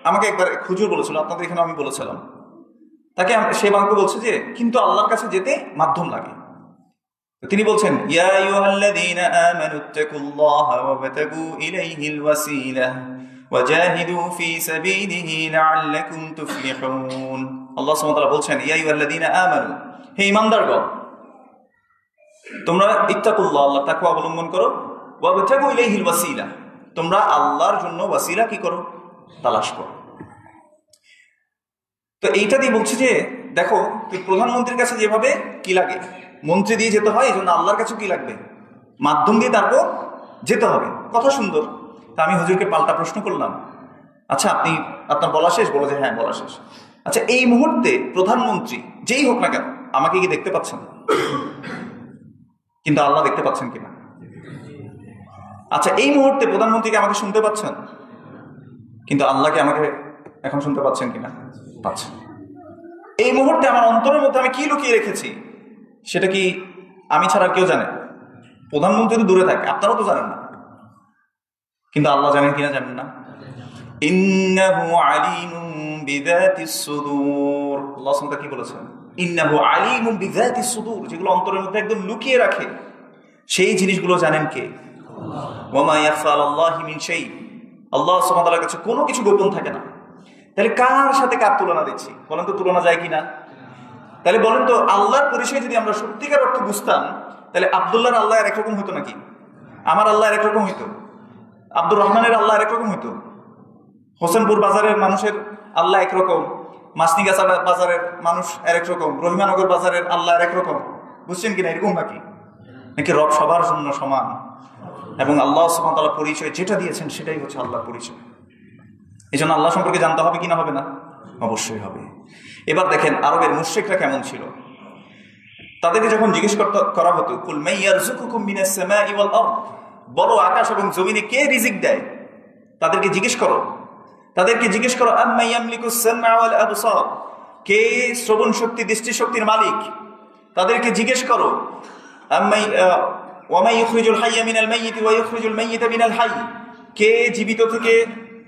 আমাকে একবার হুজুর বলেছিল, আপনাদের এখানে আমি বলেছিলাম, তাকে সে বাক্য বলছে যে কিন্তু আল্লাহর কাছে যেতে মাধ্যম লাগে। তিনি বলছেন, ইয়া আইয়ুহাল্লাযীনা আমানুত্তাকুল্লাহা ওয়াবতাগু ইলাইহিল ওয়াসিলাহ ওয়াজাহিদু ফি সাবিলিহি লাআল্লাকুম তুফলিহুন। আল্লাহ সুবহানাহু ওয়া তাআলা বলছেন, ইয়া আইয়ুহাল্লাযীনা আমানু, হে ঈমানদারগণ, তোমরা ইত্তাকুল্লাহ, আল্লাহর তাকওয়া অবলম্বন করো, ওয়াবতাগু ইলাইহিল ওয়াসিলা, তোমরা আল্লাহর জন্য ওয়াসিলা কি করো? তালাশ করো। তো এইটা দিয়ে বলছে যে দেখো, প্রধানমন্ত্রীর কাছে যেভাবে কি লাগে মন্ত্রী দিয়ে যেতে হয়, এই জন্য আল্লাহর কাছে কি লাগবে? মাধ্যম দিয়ে তারপর যেতে হবে। কথা সুন্দর। তা আমি হুজুরকে পাল্টা প্রশ্ন করলাম, আচ্ছা আপনি আপনার বলা শেষ? বলো যে হ্যাঁ বলা শেষ। আচ্ছা, এই মুহূর্তে প্রধানমন্ত্রী যেই হোক না কেন আমাকে কি দেখতে পাচ্ছেন? কিন্তু আল্লাহ দেখতে পাচ্ছেন কিনা? আচ্ছা, এই মুহূর্তে প্রধানমন্ত্রীকে আমাকে শুনতে পাচ্ছেন, কিন্তু আল্লাহকে আমাকে এখন শুনতে পাচ্ছেন কিনা? পাচ্ছেন। এই মুহূর্তে আমার অন্তরের মধ্যে আমি কি লুকিয়ে রেখেছি সেটা কি আমি ছাড়া কেউ জানে? প্রধানমন্ত্রী তো দূরে থাকে, আপনারাও তো জানেন না, কিন্তু আল্লাহ জানেন কিনা? জানেন না। ইন্নাহু আলিমুম বিযাতিস সুদূর। আল্লাহ সুবহানাহু কি বলেছেন? ইন্নাহু আলিমুম বিযাতিস সুদূর, যেগুলো অন্তরের মধ্যে একদম লুকিয়ে রাখে সেই জিনিসগুলো জানেন কে? আল্লাহ। ওয়া মা ইয়াখফা আলাল্লাহি মিন শাই। আল্লাহ সুবহানাহু ওয়া তাআলার কাছে কোনো কিছু গোপন থাকে না। তাহলে কার সাথে কার তুলনা দিচ্ছি? বলেন তো, তুলনা যায় কিনা? তাহলে বলেন তো, আল্লাহর পরিচয় যদি আমরা সত্যিকার অর্থে বুঝতাম, তাহলে আব্দুল্লাহর আল্লাহ আর একরকম হইতো নাকি? আমার আল্লাহ আর একরকম হইতো? আব্দুর রহমানের আল্লাহ আর একরকম হইতো? হোসেনপুর বাজারের মানুষের আল্লাহ একরকম, মাসনিগাছা বাজারের মানুষ আর একরকম, রহিমানগর বাজারের আল্লাহ আর একরকম? বুঝছেন কিনা? এরকম নাকি? নাকি রব সবার জন্য সমান? এবং আল্লাহ সুবহানাহু ওয়া তাআলা পরিচয় যেটা দিয়েছেন সেটাই হচ্ছে আল্লাহর পরিচয়। এই জন্য আল্লাহ সম্পর্কে জানতে হবে কিনা? হবে না? অবশ্যই হবে। এবার দেখেন আরবের মুশরিকরা কেমন ছিল। তাদেরকে যখন জিজ্ঞেস করা হতো, কুল মান ইয়ারযুকুকুম মিনাস সামাই ওয়াল আরদ, বলো আকাশ এবং জমিনে কে রিজিক দেয়? তাদেরকে জিজ্ঞেস করো, আম্মা ইয়ামলিকুস সামআ ওয়াল আবসার, কে শ্রবণ শক্তি দৃষ্টি শক্তির মালিক? তাদেরকে জিজ্ঞেস করো, ওয়া মা ইউখরিজুল হাইয়্যা মিনাল মাইয়িতি ওয়া ইউখরিজুল মাইয়িতা মিনাল হাইয়্য, কে জীবিত থেকে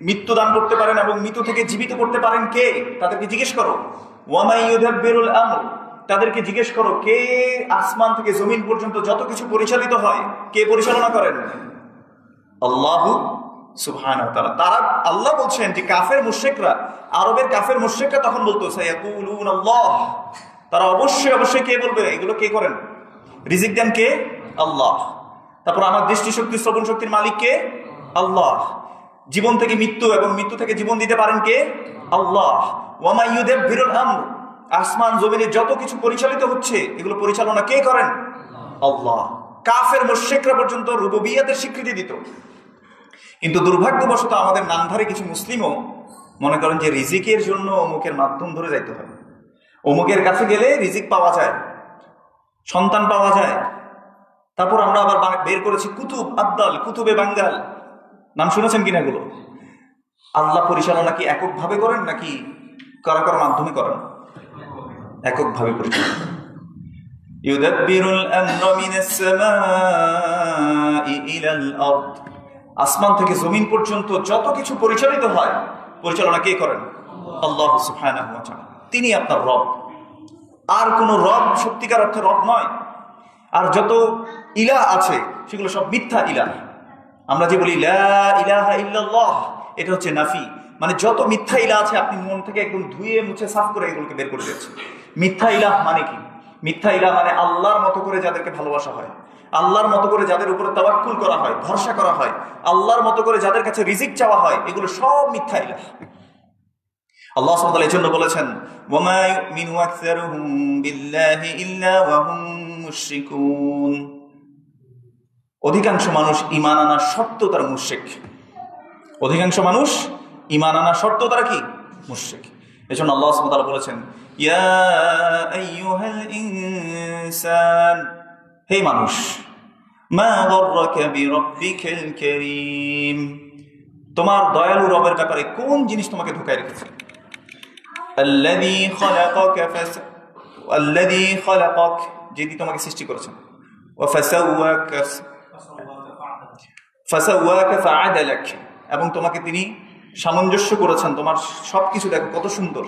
মৃত্যু দান করতে পারেন এবং মৃত থেকে জীবিত করতে পারেন কে? তাদেরকে জিজ্ঞেস করো। ওয়া মা ইউদাব্বিরুল আমর, তাদেরকে জিজ্ঞেস করো কে আসমান থেকে জমিন পর্যন্ত যত কিছু পরিচালিত হয় কে পরিচালনা করেন? আল্লাহু সুবহানাহু ওয়া তাআলা। তারা আল্লাহ বলছেন যে কাফের মুশরিকরা, আরবের কাফের মুশরিকরা তখন বলতো সায়াকুলুন আল্লাহ, তারা অবশ্যই কে বলবে? এগুলো কে করেন? রিজিক দেন কে? আল্লাহ। তারপর আমার দৃষ্টিশক্তি শ্রবণ শক্তির মালিক কে? আল্লাহ। জীবন থেকে মৃত্যু এবং মৃত্যু থেকে জীবন দিতে পারেন কে? আল্লাহ। ওয়া মা ইউদাব্বিরুল আমর, আসমান জমিনে যত কিছু পরিচালিত হচ্ছে এগুলো পরিচালনা কে করেন? আল্লাহ। কাফের মুশরিকরা পর্যন্ত রুবুবিয়্যাতের স্বীকৃতি দিত। কিন্তু দুর্ভাগ্যবশত আমাদের নামধারী কিছু মুসলিমও মনে করেন যে রিজিকের জন্য অমুকের মাধ্যম ধরে যাইতে হয়, অমুকের কাছে গেলে রিজিক পাওয়া যায়, সন্তান পাওয়া যায়। তারপর আমরা আবার বের করেছি কুতুব আবদাল, কুতুবে বাঙ্গাল, নাম শুনেছেন কিনা এগুলো? আল্লাহ পরিচালনা কি এককভাবে করেন নাকি কারা কার মাধ্যমে করেন? এককভাবে পরিচালনা। ইউদাব্বিরুল আমরা মিনাস সামাই ইলাল আরদ, আসমান থেকে জমিন পর্যন্ত যত কিছু পরিচালিত হয়, পরিচালনা কে করেন? আল্লাহ সুবহানাহু ওয়া তাআলা। তিনি আপনার রব, আর কোন রব সত্যিকার অর্থে রব নয়। আর যত ইলাহ আছে সেগুলো সব মিথ্যা ইলাহ। আমরা যে বলি লা ইলাহা ইল্লাল্লাহ, এটা হচ্ছে নাফি, মানে যত মিথ্যা ইলাহ আছে আপনি মন থেকে একদম ধুয়ে মুছে সাফ করে এগুলোকে বের করে দিয়েছেন। মিথ্যা ইলাহ মানে কি? মিথ্যা ইলাহ মানে আল্লাহর মতো করে যাদেরকে ভালোবাসা হয়, আল্লাহর মতো করে যাদের উপরে তাওয়াক্কুল করা হয়, ভরসা করা হয়, আল্লাহর মতো করে যাদের কাছে রিজিক চাওয়া হয়, এগুলো সব মিথ্যা ইলাহ। আল্লাহ সুবহানাহু ওয়া তাআলা এজন্য বলেছেন ওয়ামা ইউমিনু আকসারুহুম বিল্লাহি ইল্লা ওয়া হুম মুশরিকুন, অধিকাংশ মানুষ ঈমান আনা সত্ত্বেও তারা মুশরিক। অধিকাংশ মানুষ ঈমান আনা সত্ত্বেও তারা কি? মুশরিক। এজন্য আল্লাহ সুবহানাহু ওয়া তাআলা বলেছেন ইয়া আইয়ুহাল ইনসান, হে মানুষ, মা গররাকা বিরাব্বিকাল কারীম, তোমার দয়ালু রবের ব্যাপারে কোন জিনিস তোমাকে ধোঁকায় রেখেছে? আল্লাযী খালাকাক, যিনি তোমাকে সৃষ্টি করেছেন, ওয়া ফাসাওয়াকা ফাআদালাক, এবং তোমাকে তিনি সামঞ্জস্য করেছেন, তোমার সবকিছু দেখো কত সুন্দর।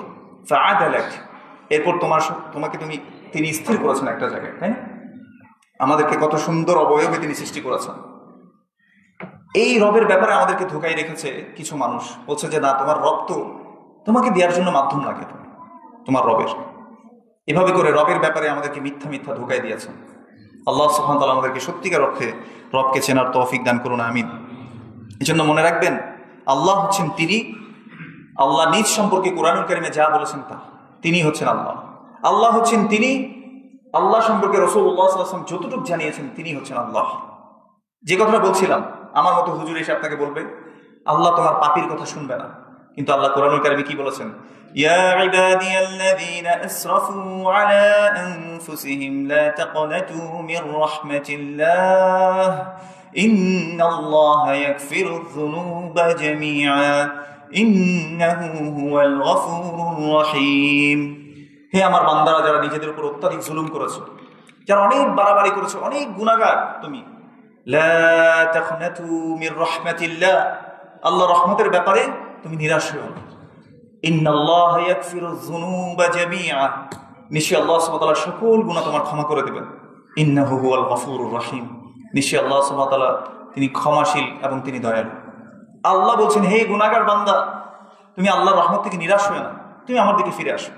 ফাআদালাক, এরপর তোমাকে তিনি স্থির করেছেন একটা জায়গায়, তাই না? আমাদেরকে কত সুন্দর অবয়বে তিনি সৃষ্টি করেছেন। এই রবের ব্যাপারে আমাদেরকে ধোঁকায় রেখেছে কিছু মানুষ, বলছে যে না, তোমার রব তো তোমাকে দেওয়ার জন্য মাধ্যম লাগে, তোমার রবের। এভাবে করে রবের ব্যাপারে আমাদেরকে মিথ্যা মিথ্যা ধোঁকায় দিয়েছেন। আল্লাহ সুবহানাহু ওয়া তাআলা আমাদেরকে সত্যিকার অর্থে রবকে চেনার তৌফিক দান করুন, আমিন। এই জন্য মনে রাখবেন, আল্লাহ হচ্ছেন তিনি। আল্লাহ নিজ সম্পর্কে কোরআনুল কারীমে যা বলেছেন তা, তিনি হচ্ছেন আল্লাহ। আল্লাহ হচ্ছেন তিনি। আল্লাহ সম্পর্কে রাসূলুল্লাহ সাল্লাল্লাহু আলাইহি ওয়াসাল্লাম যতটুকু জানিয়েছেন তিনি হচ্ছেন আল্লাহ। যে কথাটা বলছিলাম, আমার মতো হুজুর এসে আপনাকে বলবে আল্লাহ তোমার পাপীর কথা শুনবে না, কিন্তু আল্লাহ কোরআনুল কারীমে কি বলেছেন? ইয়া ইবাদিয়াল্লাযীনা আসরাফু আলা আনফুসিহিম লা তাকনাতু মির রাহমাতিল্লাহ ইন্নাল্লাহা ইয়াগফিরুয যুনুবা জামিআ ইন্নাহু হুয়াল গফুরুর রহিম। হে আমার বান্দারা, যারা নিজেদের উপর অত্যাধিক জুলুম করেছো, যারা অনেক বাড়াবাড়ি করেছো, অনেক গুনাহগার, তুমি লা তাকনাতু মির রাহমাতিল্লাহ, আল্লাহর রহমতের ব্যাপারে তুমি নিরাশ হও না। ইন্নাল্লাহা ইয়াগফিরুয যুনুবা জামিআ, নিশ্চয়ই আল্লাহ সুবহানাহু ওয়া তাআলা সকল গুনাহ তোমার ক্ষমা করে দেবেন। ইন্নাহু হুয়াল গফুরুর রহিম, নিশ্চয়ই আল্লাহ সুবহানাহু ওয়া তাআলা তিনি ক্ষমাশীল এবং তিনি দয়ালু। আল্লাহ বলছেন, হে গুনাহগার বান্দা, তুমি আল্লাহর রহমত থেকে নিরাশ হও না, তুমি আমার দিকে ফিরে আসো।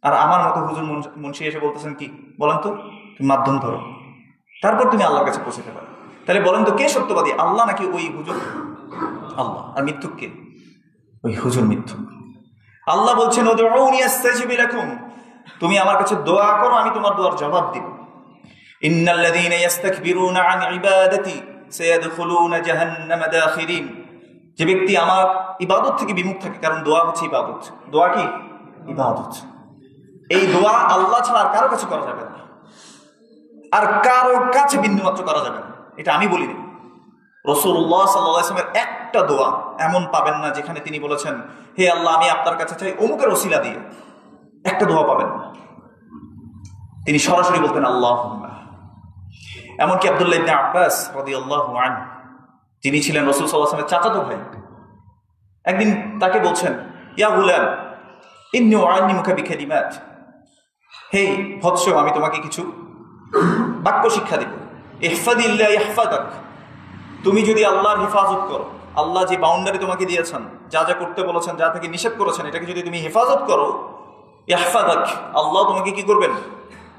আর আমার মতো হুজুর মুন্সি এসে বলতেছেন কি বলেন তো, তুমি মাধ্যম ধরো, তারপর তুমি আল্লাহর কাছে পৌঁছাতে পারো। তাহলে বলেন তো, কে সত্যবাদী, আল্লাহ নাকি ওই হুজুর? আল্লাহ। আর মিথ্যুক কে? ওই হুজুর মিথ্যুক। আল্লাহ বলছেন উদউনি আস্তাজিব লাকুম, তুমি আমার কাছে দোয়া করো, আমি তোমার দোয়ার জবাব দিব। ইন্নাল্লাযীনা ইস্তাকবিরুনা আন ইবাদাতি সায়াদখুলুনা জাহান্নামা দাখিরিন, যে ব্যক্তি আমার ইবাদত থেকে বিমুখ থাকে, কারণ দোয়া হচ্ছে ইবাদত। দোয়া কি? ইবাদত। এই দোয়া আল্লাহ ছাড়া আর কারো কাছে করা যাবে না, আর কারো কাছে বিন্দুমাত্র করা যাবে না। এটা আমি বলিনি, রাসূলুল্লাহ সাল্লাল্লাহু আলাইহি ওয়াসাল্লামের একটা দোয়া এমন পাবেন না যেখানে তিনি বলেছেন হে আল্লাহ আমি আপনার কাছে চাই অমুকের ওসিলা দিয়ে, একটা দোয়া পাবেন না। তিনি সরাসরি বলতেন আল্লাহুম্মা। এমনকি আব্দুল্লাহ ইবনে আব্বাস রাদিয়াল্লাহু আনহু, যিনি ছিলেন রাসূল সাল্লাল্লাহু আলাইহি ওয়াসাল্লামের চাচাতো ভাই, একদিন তাকে বলছেন ইয়া গুলাম ইন্নী উআল্লিমুকা বিকালিমাত, হে বৎস আমি তোমাকে কিছু বাক্য শিক্ষা দেব। ইহফাদিল্লাহ ইহফাদাক, তুমি যদি আল্লাহর হেফাজত করো, আল্লাহ যে বাউন্ডারি তোমাকে দিয়েছেন, যা যা করতে বলেছেন, যা থেকে নিষেধ করেছেন, এটাকে যদি তুমি হেফাজত করো, ইহফাদাক, আল্লাহ তোমাকে কি করবেন?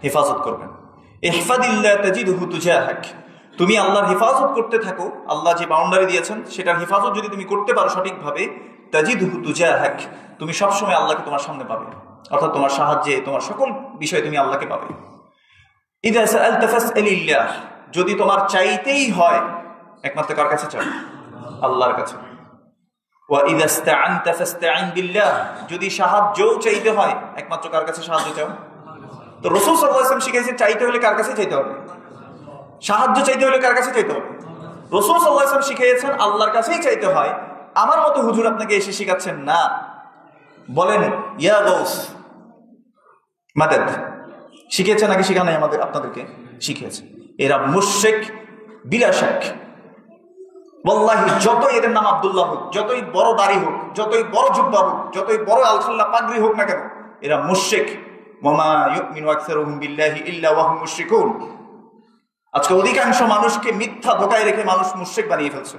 হেফাজত করবেন। ইহফাদিল্লাহ তাজিদহু তুজাহাক, তুমি আল্লাহর হেফাজত করতে থাকো, আল্লাহ যে বাউন্ডারি দিয়েছেন সেটার হেফাজত যদি তুমি করতে পারো সঠিকভাবে, তাজিদহু তুজাহাক, তুমি সবসময় আল্লাহকে তোমার সামনে পাবে, অর্থাৎ তোমার সাহায্যে, তোমার সকল বিষয়ে তুমি আল্লাহকে পাবে। ইযা সাআলতা ফাসআলিল্লাহ, যদি তোমার চাইতেই হয় একমাত্র কার কাছে চাও? আল্লাহর কাছে। ওয়া ইযা ইসতাআনতা ফাসতাইন বিল্লাহ, যদি সাহায্য চাইতে হয় একমাত্র কার কাছে সাহায্য চাও? তো রাসূল সাল্লাল্লাহু আলাইহি ওয়াসাল্লাম শিখিয়েছেন চাইতে হলে কার কাছে চাইতে হবে? সাহায্য চাইতে হলে কার কাছে চাইতে হবে? রাসূল সাল্লাল্লাহু আলাইহি ওয়াসাল্লাম শিখিয়েছেন আল্লাহর কাছেই চাইতে হয়। আমার মতো হুজুর আপনাকে এসে শিখাচ্ছেন না, বলেন ইয়া গাউস মাদাদ, শিখিয়েছে নাকি শিখা নাই? আমাদের আপনাদেরকে শিখিয়েছে। এরা মুশরিক বিলা শাক। ওয়াল্লাহি যতই এদের নাম আব্দুল্লাহ হোক, যতই বড় দাড়ি হোক, যতই বড় জুব্বা হোক, যতই বড় আলখাল্লা পাগড়ি হোক না কেন, এরা মুশরিক। ওয়ামা ইউমিনু আকসারুহুম বিল্লাহি ইল্লা ওয়া হুম মুশরিকুন। আজকে অধিকাংশ মানুষকে মিথ্যা ধোঁকায় রেখে মানুষ মুশরিক বানিয়ে ফেলছে।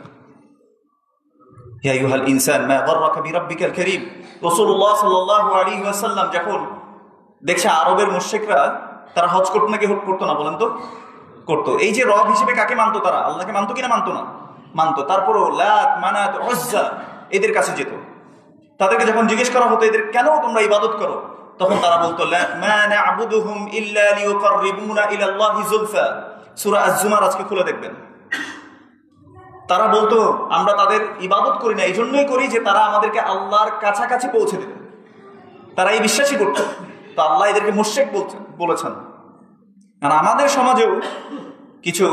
ইয়া আইয়ুহাল ইনসান মা গাররাকা বিরাব্বিকাল কারীম। রাসূলুল্লাহ সাল্লাল্লাহু আলাইহি ওয়াসাল্লাম যখন দেখছে আরবের মুশরিকরা তারা হজ করতো নাকি করতো না, বলেন তো? করতো। এই যে রব হিসেবে কাকে মানতো? তারা আল্লাহকে মানতো কিনা? মানতো না? মানতো। তারপরও লাত, মানাত, উজ্জা এদের কাছে যেত। তাদেরকে যখন জিজ্ঞেস করা হতো এদের কেন তোমরা ইবাদত করো, তখন তারা বলতো মা না'বুদুহুম ইল্লা লিয়ুকাররিবুনা ইলাল্লাহি যুলফা। সূরা আজ-জুমার আজকে খুলে দেখবেন। তারা বলতো আমরা তাদের ইবাদত করি না, এই জন্যই করি যে তারা আমাদেরকে আল্লাহর কাছাকাছি পৌঁছে দেবে। তারা এই বিশ্বাসই করতো। তো আল্লাহ এদেরকে মুশরিক বলেছেন। আর আমাদের সমাজেও কিছু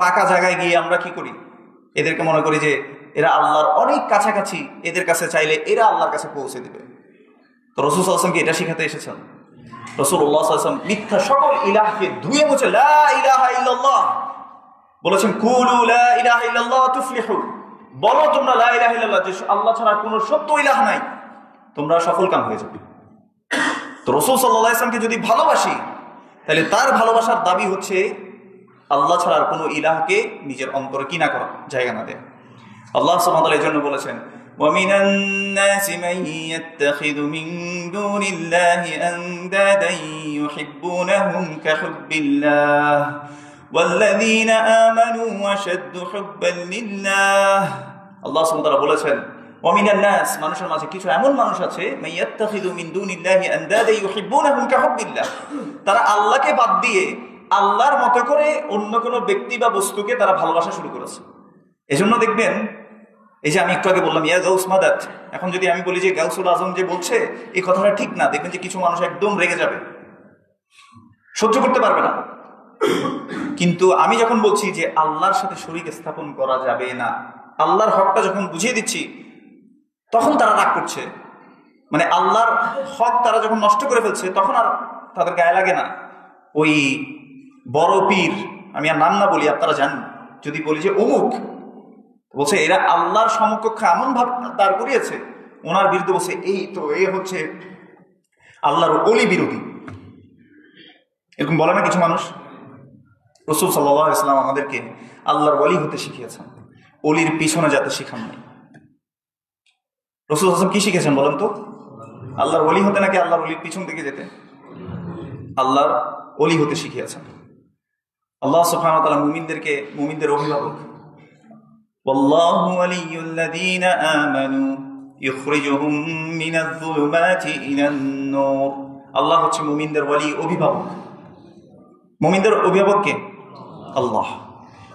পাকা জায়গায় গিয়ে আমরা কি করি? এদেরকে মনে করি যে এরা আল্লাহর অনেক কাছাকাছি, এদের কাছে চাইলে এরা আল্লাহর কাছে পৌঁছে দিবে। তো রাসূল সাল্লাল্লাহু আলাইহি ওয়াসাল্লামকে এটা শিখাতে এসেছেন। রাসূলুল্লাহ সাল্লাল্লাহু আলাইহি ওয়াসাল্লাম মিথ্যা সকল ইলাহকে ধুয়ে মুছে লা ইলাহা ইল্লাল্লাহ বলেছেন। কুলু লা ইলাহা ইল্লাল্লাহ তুফলিহু, বলো তোমরা লা ইলাহা ইল্লাল্লাহ, যে আল্লাহ ছাড়া কোনো সত্য ইলাহ নাই, তোমরা সফলকাম হয়ে যাবে। তো রাসূল সাল্লাল্লাহু আলাইহি ওয়াসাল্লামকে যদি ভালোবাসি, তাহলে তার ভালোবাসার দাবি হচ্ছে আল্লাহ ছাড়ার কোনো ইলাহকে নিজের অন্তরে কি না করা, জায়গা না দেয়। আল্লাহ সুবহানাহু ওয়া তাআলা এই জন্য বলেছেন وَمِنَ النَّاسِ مَن يَتَّخِذُ مِن دُونِ اللَّهِ أَندَادًا يُحِبُّونَهُمْ كَحُبِّ اللَّهِ وَالَّذِينَ آمَنُوا أَشَدُّ حُبًّا لِلَّهِ। আল্লাহ সুবহানাহু ওয়া তাআলা বলেছেন وَمِنَ النَّاسِ, মানুষের মাঝে কিছু এমন মানুষ আছে مَن يَتَّخِذُ مِن دُونِ اللَّهِ أَندَادًا يُحِبُّونَهُمْ كَحُبِّ اللَّهِ, তারা আল্লাহকে বাদ দিয়ে আল্লাহর মতো করে অন্য কোনো ব্যক্তি বা বস্তুকে তারা ভালোবাসা শুরু করেছে। এজন্য দেখবেন, এই যে আমি একটু আগে বললাম ইয়া গাউস মাদাদ, এখন যদি আমি বলি যে গাউসুল আজম যে বলছে এই কথাটা ঠিক না, দেখবেন যে কিছু মানুষ একদম রেগে যাবে, সহ্য করতে পারবে না। কিন্তু আমি যখন বলছি যে আল্লাহর সাথে শরীক স্থাপন করা যাবে না, আল্লাহর হকটা যখন বুঝিয়ে দিচ্ছি, তখন তারা রাগ করছে। মানে আল্লাহর হক তারা যখন নষ্ট করে ফেলছে, তখন আর তাদের গায়ে লাগে না। ওই বড় পীর, আমি আর নাম না বলি, আপনারা জানেন, যদি বলি যে অমুক, বলছে এরা আল্লাহর সমকক্ষ এমন ভাব দাঁড় করিয়েছে, ওনার বিরুদ্ধে বলছে এই তো এ হচ্ছে আল্লাহর ওলি বিরোধী, এরকম বলে না কিছু মানুষ। রাসূল সাল্লাল্লাহু আলাইহি ওয়াসাল্লাম আমাদেরকে আল্লাহর ওলি হতে শিখিয়েছেন, ওলির পিছনে যেতে শিখান নাই। রাসূল সাল্লাল্লাহু আলাইহি ওয়াসাল্লাম কি শিখেছেন বলেন তো? আল্লাহর ওলি হতে নাকি আল্লাহর ওলির পিছন দিকে যেতে? আল্লাহর ওলি হতে শিখিয়েছেন। আল্লাহ সুবহানাহু ওয়া তাআলা মুমিনদেরকে, মুমিনদের অভিভাবক, ওয়াল্লাহু ওয়ালিয়ুল্লাযীনা আমানু ইখরিজুহুম মিনায-যুলুমাতি ইলান-নূর। আল্লাহ হচ্ছে মুমিনদের ওয়ালি, অভিভাবক। মুমিনদের অভিভাবক কে? আল্লাহ।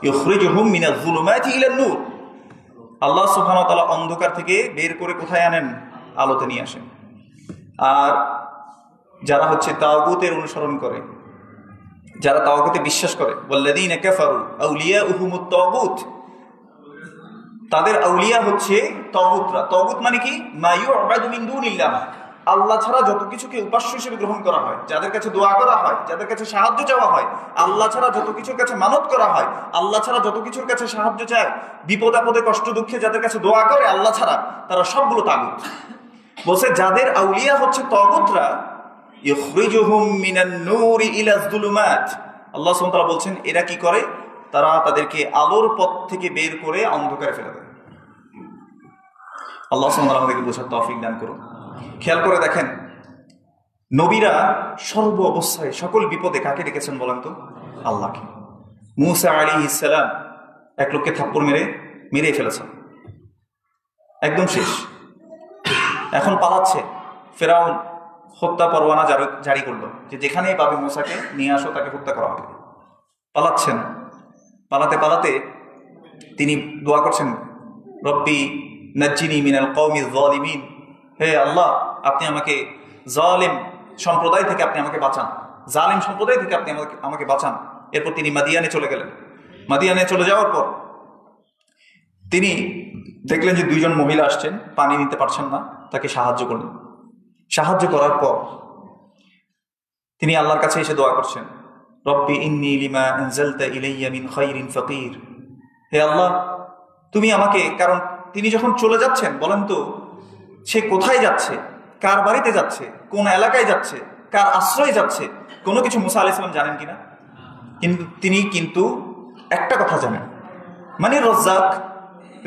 ইখরিজুহুম মিনায-যুলুমাতি ইলান-নূর, আল্লাহ সুবহানাহু ওয়া তাআলা অন্ধকার থেকে বের করে কোথায় আনেন? আলোতে নিয়ে আসেন। আর যারা হচ্ছে তাগুতের অনুসরণ করে, যারা তাগুতে বিশ্বাস করে, ওয়াল্লাযীনা কাফারু আউলিয়াউহুমুত তাগুত, তাদের আউলিয়া হচ্ছে তাগুতরা। তাগুত মানে কি? মা ইউ'বাদু মিন দুনিল্লাহ, আল্লাহ ছাড়া যত কিছুকে উপাস্য হিসেবে গ্রহণ করা হয়, যাদের কাছে দোয়া করা হয়, যাদের কাছে সাহায্য চাওয়া হয়, আল্লাহ ছাড়া যত কিছুর কাছে মানত করা হয়, আল্লাহ ছাড়া যত কিছুর কাছে সাহায্য চায়, বিপদ আপদে কষ্ট দুঃখে যাদের কাছে দোয়া করে আল্লাহ ছাড়া, তারা সবগুলো তাগুত। বলছে যাদের আউলিয়া হচ্ছে তাগুতরা, ইখরিজুহুম মিনান নূরি ইলা যুলুমাত, আল্লাহ সুবহানাহু ওয়া তাআলা বলছেন এরা কি করে? তারা তাদেরকে আলোর পথ থেকে বের করে অন্ধকারে ফেলে দেয়। আল্লাহ সুবহানাহু ওয়া তাআলা আমাদেরকে বোঝার তৌফিক দান করুন। খেয়াল করে দেখেন, নবীরা সর্ব অবস্থায় সকল বিপদে কাকে ডেকেছেন বলেন তো? আল্লাহকে। মূসা আলাইহিস সালাম এক লোককে থাপ্পড় মেরে ফেলেছেন, একদম শেষ। এখন পালাচ্ছে, ফেরাউন হত্যা পরোয়ানা জারি করলো যে যেখানেই পাবে মূসাকে নিয়ে আসো, তাকে হত্যা করা হবে। পালাচ্ছেন, পালাতে পালাতে তিনি দোয়া করছেন রব্বি নাজ্জিনি মিনাল কওমিজ যালিমিন, হে আল্লাহ আপনি আমাকে জালিম সম্প্রদায় থেকে আপনি আমাকে বাঁচান, জালিম সম্প্রদায় থেকে আপনি আমাকে বাঁচান। এরপর তিনি মাদিয়ানে চলে গেলেন। মাদিয়ানে চলে যাওয়ার পর তিনি দেখলেন যে দুইজন মহিলা আসছেন, পানি নিতে পারছেন না, তাকে সাহায্য করলেন। সাহায্য করার পর তিনি আল্লাহর কাছে এসে দোয়া করছেন, রব্বি ইন্নী লিমা আনজালতা ইলাইয়া মিন খাইরিন ফাকির, হে আল্লাহ তুমি আমাকে, কারণ তিনি যখন চলে যাচ্ছেন, বলেন তো সে কোথায় যাচ্ছে, কার বাড়িতে যাচ্ছে, কোন এলাকায় যাচ্ছে, কার আশ্রয় যাচ্ছে, কোনো কিছু মুসা আলাইহিস সালাম জানেন কিনা? কিন্তু তিনি একটা কথা জানেন, মানে রজ্জাক,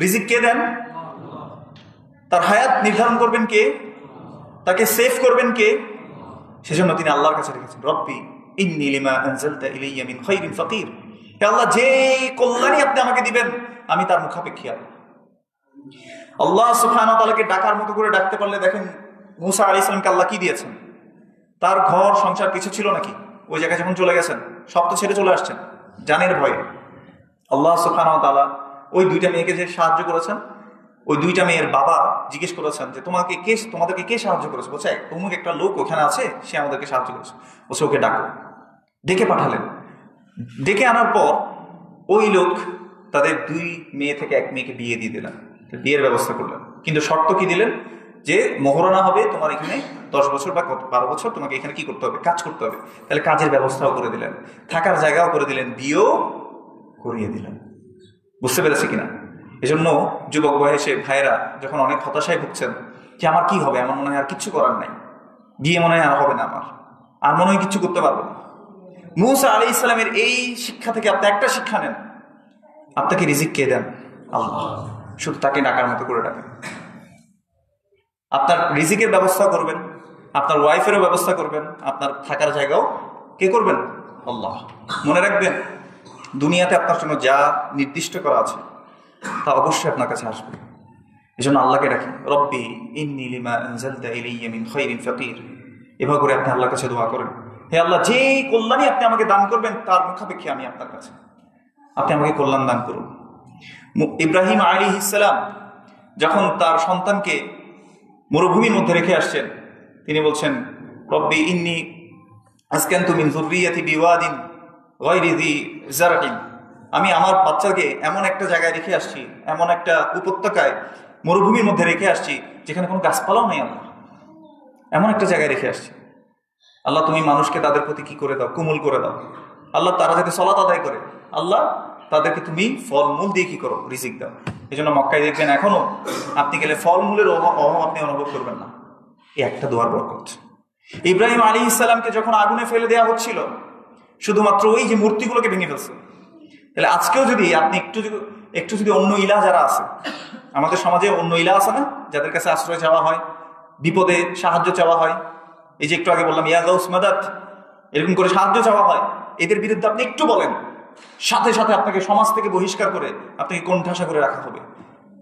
রিজিক কে দেন? তার হায়াত নির্ধারণ করবেন কে? তাকে সেভ করবেন কে? সেজন্য তিনি আল্লাহর কাছে রেখেছেন, রব্বি ইন্নী লিমা আনজালতা ইলাইয়া মিন খাইরিন ফাকির, হে আল্লাহ যে কল্যাণই আপনি আমাকে দিবেন আমি তার মুখাপেক্ষী। আল্লাহ সুবহানাহু ওয়া তাআলাকে ডাকার মতো করে ডাকতে পারলে, দেখেন মুসা আলাইহিস সালামকে আল্লাহ কি দিয়েছেন? তার ঘর সংসার কিছু ছিল নাকি? ওই জায়গায় যখন চলে গেছেন সব তো ছেড়ে চলে আসছেন জানের ভয়ে। আল্লাহ সুবহানাহু ওয়া তাআলা ওই দুইটা মেয়েকে যে সাহায্য করেছেন, ওই দুইটা মেয়ের বাবা জিজ্ঞেস করেছেন যে তোমাদেরকে কে সাহায্য করেছে? বলছে অমুক একটা লোক ওখানে আছে, সে আমাদেরকে সাহায্য করেছে। বলছে ওকে ডাকো। ডেকে পাঠালেন। ডেকে আনার পর ওই লোক তাদের দুই মেয়ে থেকে এক মেয়েকে বিয়ে দিয়ে দিলেন, বিয়ের ব্যবস্থা করলেন। কিন্তু শর্ত কি দিলেন? যে মোহরানা হবে তোমার এখানে 10 বছর বা 12 বছর, তোমাকে এখানে কি করতে হবে? কাজ করতে হবে। তাহলে কাজের ব্যবস্থাও করে দিলেন, থাকার জায়গাও করে দিলেন, বিয়েও করিয়ে দিলেন। বুঝতে পেরেছি কিনা? এজন্য যুবক বয়সে ভাইয়েরা যখন অনেক হতাশায় ভুগছেন যে আমার কি হবে, আমার মনে হয় আর কিচ্ছু করার নাই, বিয়ে মনে হয় আর হবে না, আমার আর মনে হয় কিচ্ছু করতে পারবো না, মুসা আলাইহিস সালামের এই শিক্ষা থেকে আপনি একটা শিক্ষা নেন, আপনাকে রিজিক কে দেন? আল্লাহ। শুধু তাকে ডাকার মতো করে ডাকেন। আপনার রিজিকের ব্যবস্থা করবেন, আপনার ওয়াইফেরও ব্যবস্থা করবেন, আপনার থাকার জায়গাও কে করবেন? আল্লাহ। মনে রাখবেন দুনিয়াতে আপনার জন্য যা নির্দিষ্ট করা আছে তা অবশ্যই আপনার কাছে আসবে। এই জন্য আল্লাহকে ডাকি, রব্বি ইন্নী লিমা আনজালতা ইলাইয়া মিন খাইরিন ফাকির। এভাবে করে আপনি আল্লাহর কাছে দোয়া করেন, হে আল্লাহ যে কল্যাণই আপনি আমাকে দান করবেন তার মুখাপেক্ষী আমি আপনার কাছে, আপনি আমাকে কল্যাণ দান করুন। ইব্রাহিম আলাইহিস সালাম যখন তার সন্তানকে মরুভূমির মধ্যে রেখে আসছেন, তিনি বলছেন, রব্বি ইন্নী আসকানতু মিন যুররিয়াতি বিওয়াদিন গায়রি যি জারইন, আমি আমার বাচ্চাকে এমন একটা জায়গায় রেখে আসছি, এমন একটা উপত্যকায় মরুভূমির মধ্যে রেখে আসছি যেখানে কোনো গাছপালাও নেই, আল্লাহ এমন একটা জায়গায় রেখে আসছি। আল্লাহ তুমি মানুষকে তাদের প্রতি কি করে দাও? কোমল করে দাও। আল্লাহ তারা যাতে সালাত আদায় করে, আল্লাহ তাদেরকে তুমি ফলমূল দিয়ে কি করো? রিজিক দাও। এই জন্য মক্কায় দেখবেন এখনো আপনি গেলে ফলমূলের অভাব আপনি অনুভব করবেন না, এই একটা দোয়ার বরকত। ইব্রাহিম আলাইহিস সালামকে যখন আগুনে ফেলে দেওয়া হচ্ছিল, শুধুমাত্র ওই যে মূর্তিগুলোকে ভেঙে ফেলছে। তাহলে আজকেও যদি আপনি একটু যদি অন্য ইলাহ যারা আছে, আমাদের সমাজে অন্য ইলাহ আছে না, যাদের কাছে আশ্রয় চাওয়া হয়, বিপদে সাহায্য চাওয়া হয়, এই যে একটু আগে বললাম ইয়া গাউস মাদাদ, এরকম করে সাহায্য চাওয়া হয়, এদের বিরুদ্ধে আপনি একটু বলেন, সাথে সাথে আপনাকে সমাজ থেকে বহিষ্কার করে আপনাকে কোণঠাসা করে রাখা হবে।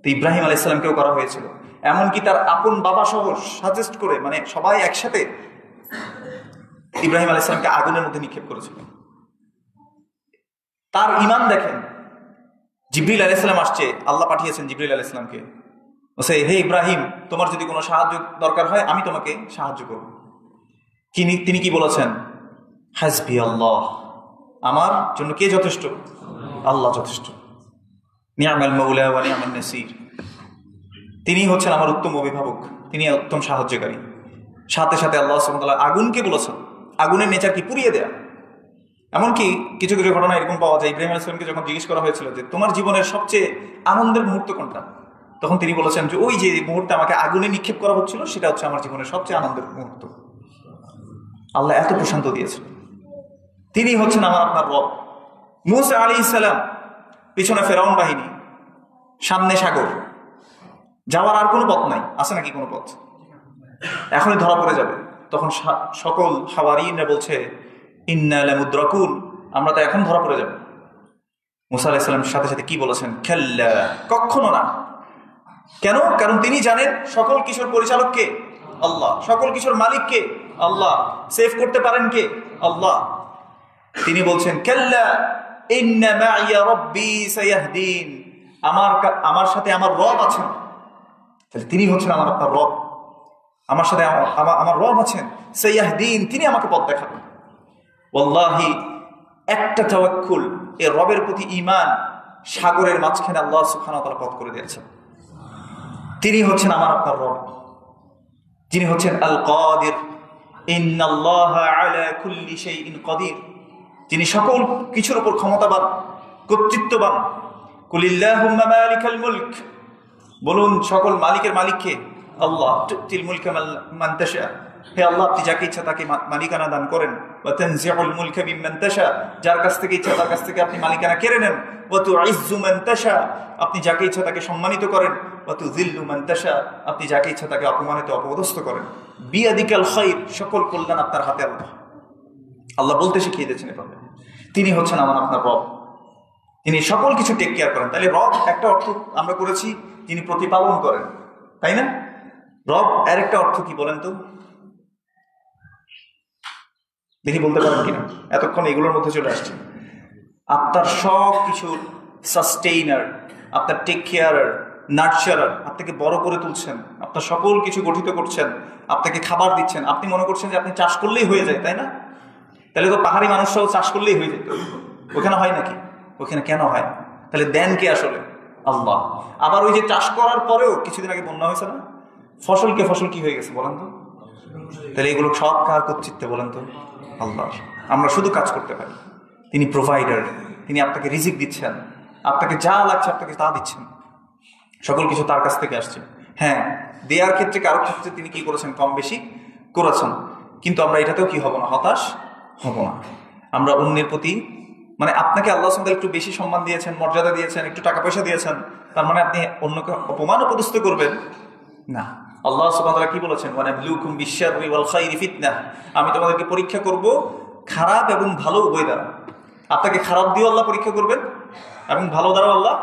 তো ইব্রাহিম আলাইহিস সালামকেও করা হয়েছিল, এমনকি তার আপন বাবা সহ সাজেস্ট করে, মানে সবাই একসাথে ইব্রাহিম আলাইহিস সালামকে আগুনের মধ্যে নিক্ষেপ করেছিল। তার ঈমান দেখেন, জিবরিল আলাইহিস সালাম আসছে, আল্লাহ পাঠিয়েছেন জিবরিল আলাইহিস সালামকে, বলছে হে ইব্রাহিম তোমার যদি কোনো সাহায্য দরকার হয় আমি তোমাকে সাহায্য করব। তিনি কি বলেছেন? হাসবি আল্লাহ, আমার জন্য কে যথেষ্ট? আল্লাহ যথেষ্ট। নি'মাল মাওলা ওয়া নি'মান নাসির, তিনি হচ্ছেন আমার উত্তম অভিভাবক, তিনি উত্তম সাহায্যকারী। সাথে সাথে আল্লাহ সুবহানাহু ওয়া তাআলা আগুনকে বলেছেন আগুনের নেচার কি? পুড়িয়ে দেয়া। এমনকি কিছু কিছু ঘটনা এরকম পাওয়া যায়, ইব্রাহিম আলাইহিস সালামকে যখন জিজ্ঞেস করা হয়েছিল যে তোমার জীবনের সবচেয়ে আনন্দের মুহূর্ত কোনটা, তখন তিনি বলেছেন যে ওই যে মুহূর্তে আমাকে আগুনে নিক্ষেপ করা হচ্ছিল সেটা হচ্ছে আমার জীবনের সবচেয়ে আনন্দের মুহূর্ত। আল্লাহ এত প্রশান্ত দিয়েছেন, তিনি হচ্ছেন আমার আপনার রব। মুসা আলাইহিস সালাম, পিছনে ফেরাউন বাহিনী, সামনে সাগর, যাওয়ার আর কোনো পথ নাই, আছে নাকি কোনো পথ? এখনই ধরা পড়ে যাবে। তখন সকল হাওয়ারিরা বলছে ইন্না লামুদরাকুন, আমরা তো এখন ধরা পড়ে যাব। মুসা আলাইহিস সালামের সাথে সাথে কি বলেছেন? খাল্লা, কখনো না। কেন? কারণ তিনি জানেন সকল কিশোর পরিচালক কে? আল্লাহ। সকল কিশোর মালিক কে? আল্লাহ। সেভ করতে পারেন কে? আল্লাহ। তিনি বলছেন কাল্লা ইন্না মাইয়া রাব্বি সায়াহদিন, আমার সাথে আমার রব আছেন, তাহলে তিনি হচ্ছেন আমার আপনার রব। আমার সাথে আমার রব আছেন, সাইয়াহদিন, তিনি আমাকে পথ দেখাবেন। ওয়াল্লাহি, একটা তাওয়াক্কুল, এই রবের প্রতি ঈমান, সাগরের মাঝখানে আল্লাহ সুবহানাহু ওয়া তাআলা পথ করে দিয়েছেন। তিনি হচ্ছেন আমার আপনার রব, যিনি হচ্ছেন আল কাদির। ইন্নাল্লাহা আলা কুল্লি শাইইন কাদির, যিনি সকল কিছুর উপর ক্ষমতাবান, কর্তৃত্ববান। কুলিল্লাহুম্মা মালিকাল মুলক, বলুন সকল মালিকের মালিককে, আল্লাহ। তুতিল মুলকা মান তাশা, হে আল্লাহ আপনি যাকে ইচ্ছা তাকে মালিকানা দান করেন। ওয়া তানজিউল মুলকা মিম্মান তাশা, যার কাছ থেকে ইচ্ছা তার কাছ থেকে আপনি মালিকানা কেড়ে নেন। ওয়া তুইজ্জু মান তাশা, আপনি যাকে ইচ্ছা তাকে সম্মানিত করেন। ওয়া তুযিল্লু মান তাশা, আপনি যাকে ইচ্ছা তাকে অপমানিত অপদস্থ করেন। বিয়াদিকাল খায়র, সকল কল্যাণ আপনার হাতে। আল্লাহ বলতে শিখিয়ে দিয়েছেন এভাবে। তিনি হচ্ছেন আমার আপনার রব, তিনি সকল কিছু টেক কেয়ার করেন। তাহলে রব একটা অর্থ আমরা করেছি, তিনি প্রতিপালন করেন, তাই না? রব এর একটা অর্থ কি বলেন তো দেখি, বলতে পারেন কিনা? এতক্ষণ এগুলোর মধ্যে চলে আসছে। আপনার সব কিছুর সাস্টেইনার, আপনার টেক কেয়ারার, নার্চারার, আপনাকে বড় করে তুলছেন, আপনার সকল কিছু গঠিত করছেন, আপনাকে খাবার দিচ্ছেন। আপনি মনে করছেন যে আপনি চাষ করলেই হয়ে যায়, তাই না? তাহলে তো পাহাড়ি মানুষরাও চাষ করলেই হয়ে যেত, ওখানে হয় নাকি? ওখানে কেন হয় না? তাহলে দেন কে আসলে? আল্লাহ। আবার ওই যে চাষ করার পরেও কিছুদিন আগে বন্যা হয়েছে না, ফসল কি হয়ে গেছে বলেন তো? তাহলে এগুলো সব কার কর্তৃত্বে বলেন তো? আল্লাহ। আমরা শুধু কাজ করতে পারি, তিনি প্রোভাইডার, তিনি আপনাকে রিজিক দিচ্ছেন, আপনাকে যা লাগছে আপনাকে তা দিচ্ছেন, সকল কিছু তার কাছ থেকে আসছে। হ্যাঁ, দেওয়ার ক্ষেত্রে কারোর ক্ষেত্রে তিনি কি করেছেন, কম বেশি করেছেন, কিন্তু আমরা এটাতেও কি হব না, হতাশ হব না। আমরা অন্যের প্রতি, মানে আপনাকে আল্লাহ সুবহানাহু ওয়া তাআলা একটু বেশি সম্মান দিয়েছেন, মর্যাদা দিয়েছেন, একটু টাকা পয়সা দিয়েছেন, তার মানে আপনি অন্যকে অপমান অপদস্থ করবেন না। আল্লাহ সুবহানাহু ওয়া তাআলা কি বলেছেন? ওয়ানাবলুকুম বিশ-শাররি ওয়াল খায়রি ফিতনাহ, আমি তোমাদেরকে পরীক্ষা করব খারাপ এবং ভালো উভয় দ্বারা। আপনাকে খারাপ দিয়েও আল্লাহ পরীক্ষা করবেন এবং ভালো দ্বারাও আল্লাহ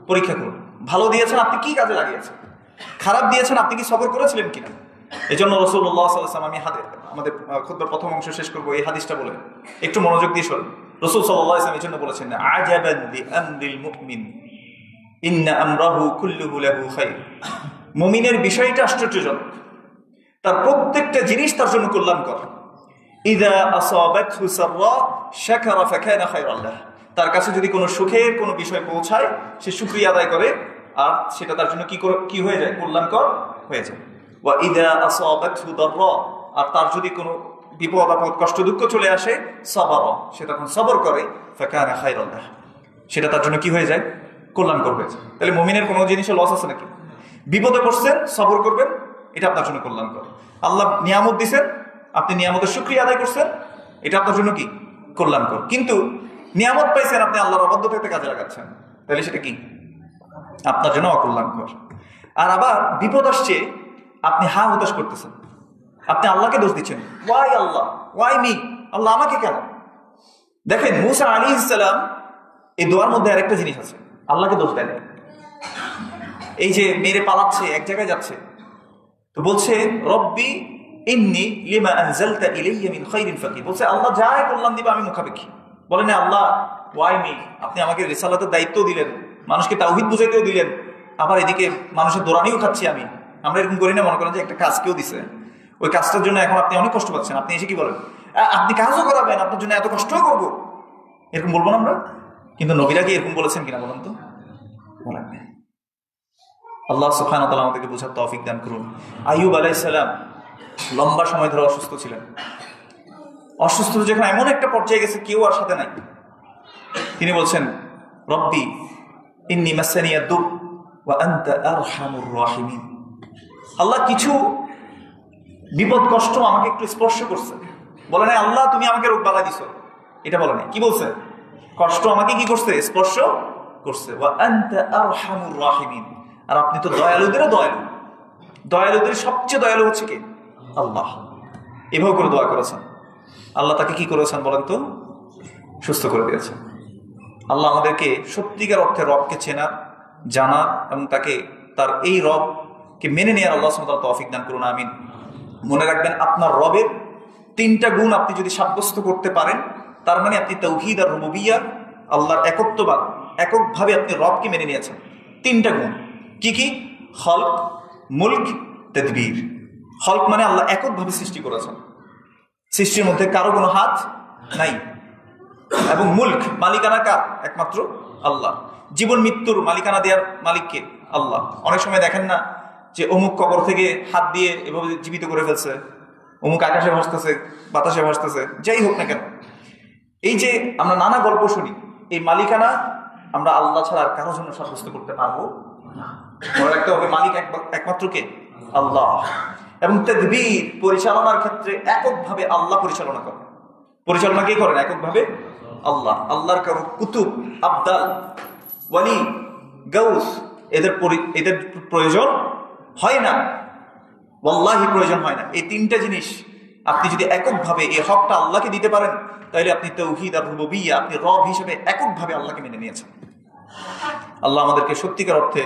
পরীক্ষা করবেন। ভালো দিয়েছেন, আপনি কি কাজে লাগিয়েছেন? খারাপ দিয়েছেন, আপনি কি সবর করেছিলেন কিনা? এই জন্য রাসূলুল্লাহ সাল্লাল্লাহু আলাইহি ওয়াসাল্লাম, আমি আমাদের খুতবার প্রথম অংশ শেষ করবো এই হাদিসটা বলে, একটু মনোযোগ দিয়ে শুনুন। রাসূল সাল্লাল্লাহু আলাইহি ওয়াসাল্লাম এই জন্য বলেছেন, আজাবান লিআমরিল মুমিন ইন্না আমরাহু কুল্লুহু লাহু খায়র। মুমিনের বিষয়টা আশ্চর্যজনক, তার প্রত্যেকটা জিনিস তার জন্য কল্যাণকর। ইযা আসাবাতহু সাররা শাকারা ফাকানা খায়রান লাহ, তার কাছে যদি কোনো সুখের কোনো বিষয় পৌঁছায়, সে শুকরিয়া আদায় করে, আর সেটা তার জন্য কি হয়ে যায়, কল্যাণকর হয়ে যায়। ওয়া ইযা আসাবাতহু দাররা, আর তার যদি কোনো বিপদ আপদ কষ্ট দুঃখ চলে আসে, সাবারা, সে তখন সবর করে, ফাকানা খায়রান লাহ, সেটা তার জন্য কি হয়ে যায়, কল্যাণকর হয়ে যায়। তাহলে মুমিনের কোনো জিনিসে লস আছে নাকি? বিপদে পড়ছেন, সবর করবেন, এটা আপনার জন্য কল্যাণকর। আল্লাহ নিয়ামত দিছেন, আপনি নিয়ামতের শুকরিয়া আদায় করছেন, এটা আপনার জন্য কি, কল্যাণকর। কিন্তু নিয়ামত পাইছেন, আপনি আল্লাহর অবাধ্যতাকে কাজে লাগাচ্ছেন, তাহলে সেটা কি, আপনার জন্য অকল্যাণকর। আর আবার বিপদ আসছে, আপনি হা হতাশ করতেছেন, আপনি আল্লাহকে দোষ দিচ্ছেন। ওয়াই আল্লাহ, ওয়াই মি, আল্লাহ আমাকে কেন? দেখেন মূসা আলাইহিস সালাম, এই দোয়ার মধ্যে আরেকটা জিনিস আছে, আল্লাহকে দোষ দেন। এই যে মেরে পালাচ্ছে, এক জায়গায় যাচ্ছে, তো বলছে রব্বি ইন্নী লিমা আনজালতা ইলাইয়া মিন খায়রিন ফাকির, বলছে আল্লাহ যাই কল্যাণ দিবা আমি মুখাপেক্ষী। বলেন আল্লাহ ওয়াই মি, আপনি আমাকে রিসালাতের দায়িত্ব দিলেন, মানুষকে তাওহীদ বুঝাইতেও দিলেন, আবার এদিকে মানুষের দোরানিও খাচ্ছি আমি। আমরা এরকম করি না? মনে করেন যে একটা কাজ কেউ দিছে, ওই কাজটার জন্য এখন আপনি অনেক কষ্ট পাচ্ছেন, আপনি এসে কি বলেন, আপনি কাজও করাবেন, আপনার জন্য এত কষ্টও করবো, এরকম বলবো না আমরা? কিন্তু নবীরা কি এরকম বলেছেন কিনা বলেন তো? বলেন না। আল্লাহ সুবহানাহু ওয়া তাআলা আমাদেরকে বোঝার তৌফিক দান করুন। আইয়ুব আলাইহিস সালাম লম্বা সময় ধরে অসুস্থ ছিলেন। অসুস্থতা যখন এমন একটা পর্যায়ে গেছে কেউ আর সাথে নাই, তিনি বলছেন রব্বি ইন্নী মাসানিয়া দুর ওয়া আনতা আরহামুর রাহিমিন, আল্লাহ কিছু বিপদ কষ্ট আমাকে একটু স্পর্শ করছে। বলে নাই আল্লাহ তুমি আমাকে রোগ বালা দিছো, এটা বলে নাই, কি বলছে, কষ্ট আমাকে কি করছে, স্পর্শ করছে। ওয়া আনতা আরহামুর রাহিমিন, আর আপনি তো দয়ালুদেরও দয়ালু, দয়ালুদের সবচেয়ে দয়ালু হচ্ছে কে, আল্লাহ। এভাবে করে দোয়া করেছেন, আল্লাহ তাকে কি করেছেন বলেন তো, সুস্থ করে দিয়েছেন। আল্লাহ আমাদেরকে সত্যিকার অর্থে রবকে চেনার, জানার এবং তাকে তার এই রবকে মেনে নেওয়ার আল্লাহ সুবহানাহু ওয়া তাআলা তৌফিক দান করুন, আমিন। মনে রাখবেন আপনার রবের তিনটা গুণ আপনি যদি সাব্যস্ত করতে পারেন, তার মানে আপনি তাওহীদ আর রুবুবিয়্যাহ, আল্লাহর একত্ববাদ, এককভাবে আপনি রবকে মেনে নিয়েছেন। তিনটা গুণ। কি কি? খলক, মুলক, তাদবীর। খলক মানে আল্লাহ এককভাবে সৃষ্টি করেছেন, সৃষ্টির মধ্যে কারো কোনো হাত নাই। এবং মুলক, মালিকানা কার? একমাত্র আল্লাহ। জীবন মৃত্যুর মালিকানা দেওয়ার মালিককে? আল্লাহ। অনেক সময় দেখেন না যে অমুক কবর থেকে হাত দিয়ে এভাবে জীবিত করে ফেলছে, অমুক আকাশে ভাসতেছে, বাতাসে ভাসতেছে, যাই হোক না কেন, এই যে আমরা নানা গল্প শুনি, এই মালিকানা আমরা আল্লাহ ছাড়া আর কারোর জন্য সাব্যস্ত করতে পারবো না। মনে রাখতে হবে মালিক একমাত্র কে? আল্লাহ। এবং তাদবীর, পরিচালনার ক্ষেত্রে এককভাবে আল্লাহ পরিচালনা করেন। পরিচালনা কে করেন? এককভাবে আল্লাহ। আল্লাহর কারো কুতুব, আবদাল, ওয়ালি, গাউস এদের প্রয়োজন হয় না, ওয়াল্লাহি প্রয়োজন হয় না। এই তিনটা জিনিস আপনি যদি এককভাবে এই হকটা আল্লাহকে দিতে পারেন, তাহলে আপনি তাওহীদ আর রুবুবিয়্যাহ, আপনি রব হিসেবে এককভাবে আল্লাহকে মেনে নিয়েছেন। আল্লাহ আমাদেরকে সত্যিকার অর্থে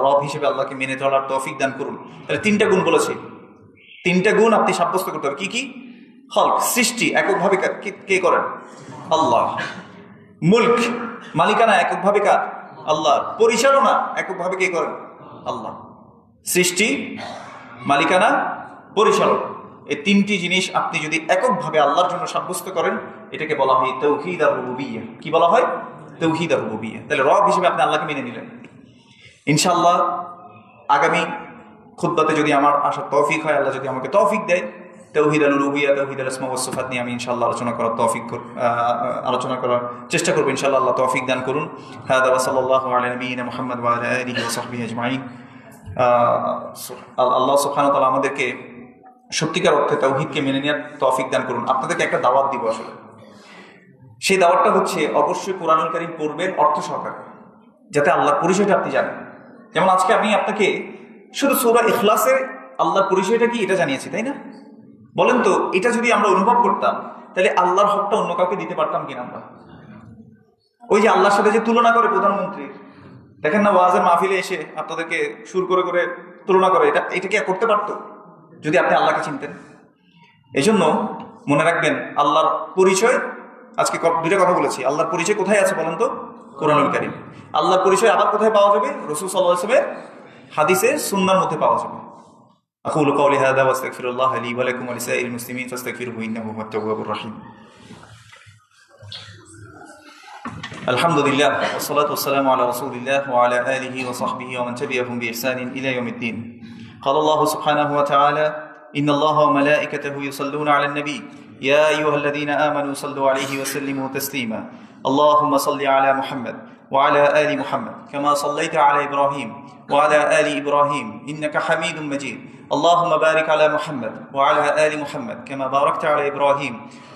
রব হিসেবে আল্লাহকে মেনে চলার তৌফিক দান করুন। তাহলে তিনটা গুণ বলেছি, তিনটা গুণ আপনি সাব্যস্ত করতে হবে। কি কি? খলক, সৃষ্টি এককভাবে কে করেন? আল্লাহ। মুলক, মালিকানা এককভাবে কার? আল্লাহ। পরিচালনা এককভাবে কে করেন? আল্লাহ। সৃষ্টি, মালিকানা, পরিচালনা, এই তিনটি জিনিস আপনি যদি এককভাবে আল্লাহর জন্য সাব্যস্ত করেন, এটাকে বলা হয় তাওহীদ আর রুবুবিয়্যাহ। কি বলা হয়? তাওহীদ আর রুবুবিয়্যাহ। তাহলে রব হিসেবে আপনি আল্লাহকে মেনে নিলেন। ইনশাআল্লাহ আগামী খুতবাতে যদি আমার আসার তৌফিক হয়, আল্লাহ যদি আমাকে তৌফিক দেয়, তাওহীদ আল রুবুবিয়্যাহ, তাওহীদ আল আসমা ওয়াস সিফাত নিয়ে আমি ইনশাআল্লাহ আলোচনা করার চেষ্টা করব। ইনশাআল্লাহ আল্লাহ তৌফিক দান করুন। হাদা ওয়া সাল্লাল্লাহু আলা নবিয়িনা মুহাম্মদ ওয়া আলা আলিহি ওয়া সাহবিহি আজমাইন। আল্লাহ সুবহানাহু ওয়া তাআলা আমাদেরকে সত্যিকার অর্থে তাওহীদকে মেনে নেওয়ার তৌফিক দান করুন। আপনাদেরকে একটা দাওয়াত দিব আসলে। সেই দাওয়াতটা হচ্ছে অবশ্যই কোরআনুল কারীম পড়বেন অর্থ সহকারে, যাতে আল্লাহর পরিচয়টা আপনি জানেন। যেমন আজকে আমি আপনাকে শুধু সূরা ইখলাসের আল্লাহর পরিচয়টা কি এটা জানিয়েছি, তাই না? বলেন তো, এটা যদি আমরা অনুভব করতাম, তাহলে আল্লাহর হকটা অন্য কাউকে দিতে পারতাম কিনা আমরা? ওই যে আল্লাহর সাথে যে তুলনা করে প্রধানমন্ত্রীর, দেখেন না ওয়াজের মাহফিলে এসে আপনাদেরকে সুর করে করে তুলনা করে, এটা কি করতে পারতো যদি আপনি আল্লাহকে চিনতেন? এই জন্য মনে রাখবেন আল্লাহর পরিচয়। আজকে দুইটা কথা বলেছি। আল্লাহর পরিচয় কোথায় আছে বলেন তো? কোরআনুল কারীম। আল্লাহর পরিচয় আবার কোথায় পাওয়া যাবে? রাসূল সাল্লাল্লাহু আলাইহি ওয়াসাল্লামের হাদিসে, সুন্নাহর মধ্যে পাওয়া যাবে। আকুলু কাওলি হাযা ওয়া আস্তাগফিরুল্লাহ লি ওয়া লাকুম ওয়া লিসাইরিল মুসলিমিন ফাস্তাগফিরুহু ইন্নাহু হুয়াত তাওয়াবুর রাহিম। আলহামদুলিল্লাহ ওয়া সলাতু ওয়া সালামু আলা রাসূলিল্লাহ ওয়া আলা আলিহি ওয়া সাহবিহি ওয়া মান তাবি'আহুম বিইহসানিন ইলা ইয়াউমিদ্দিন। قال الله سبحانه وتعالى إن الله وملائكته يصلون على النبي يا أيها الذين آمنوا صلوا عليه وسلموا تسليما اللهم صل على محمد وعلى آل محمد كما صليت على إبراهيم وعلى آل إبراهيم إنك حميد مجيد اللهم بارك على محمد وعلى آل محمد كما باركت على إبراهيم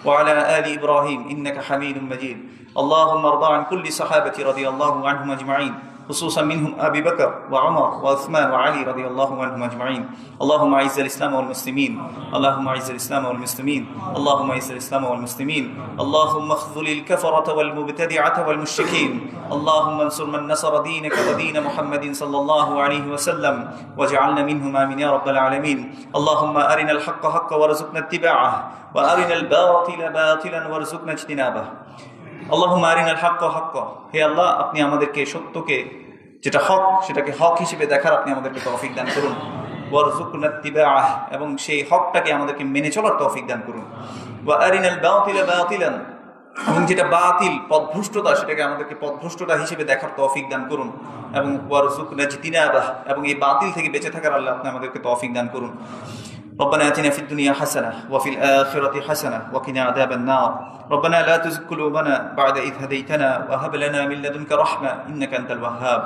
وعلى آل إبراهيم إنك حميد مجيد اللهم ارض عن كل صحابة رضي الله عنهم أجمعين خصوصا منهم أبي بكر وعمر وعثمان وعلي رضي الله عنهم أجمعين اللهم أعز الإسلام والمسلمين اللهم أعز الإسلام والمسلمين اللهم أعز الإسلام والمسلمين اللهم اخذل الكفرة والمبتدعة والمشركين اللهم انصر من نصر دينك ودين محمد صلى الله عليه وسلم واجعلنا منهم آمين يا رب العالمين اللهم أرنا الحق حقا وارزقنا اتباعه وأرنا الباطل باطلا وارزقنا اجتنابه আল্লাহুম্মা আরিনাল হাক্কা হাক্কা। হে আল্লাহ, আপনি আমাদেরকে সত্যকে, যেটা হক, সেটাকে হক হিসেবে দেখার আপনি আমাদেরকে তৌফিক দান করুন। ওয়ারযুকনা ইত্তিবাআহ, এবং সেই হকটাকে আমাদেরকে মেনে চলার তৌফিক দান করুন। ওয়া আরিনাল বাতিলা বাতিলান, এবং যেটা বাতিল, পথভ্রষ্টতা, সেটাকে আমাদেরকে পথভ্রষ্টতা হিসেবে দেখার তৌফিক দান করুন। এবং ওয়ারযুকনা ইজতিনাবাহ, এবং এই বাতিল থেকে বেঁচে থাকার আল্লাহ আপনি আমাদেরকে তৌফিক দান করুন। ربنا آتنا في الدنيا حسنة وفي الآخرة حسنة وقنا عذاب النار ربنا لا تزغ قلوبنا بعد إذ هديتنا وهب لنا من لدنك رحمة إنك أنت الوهاب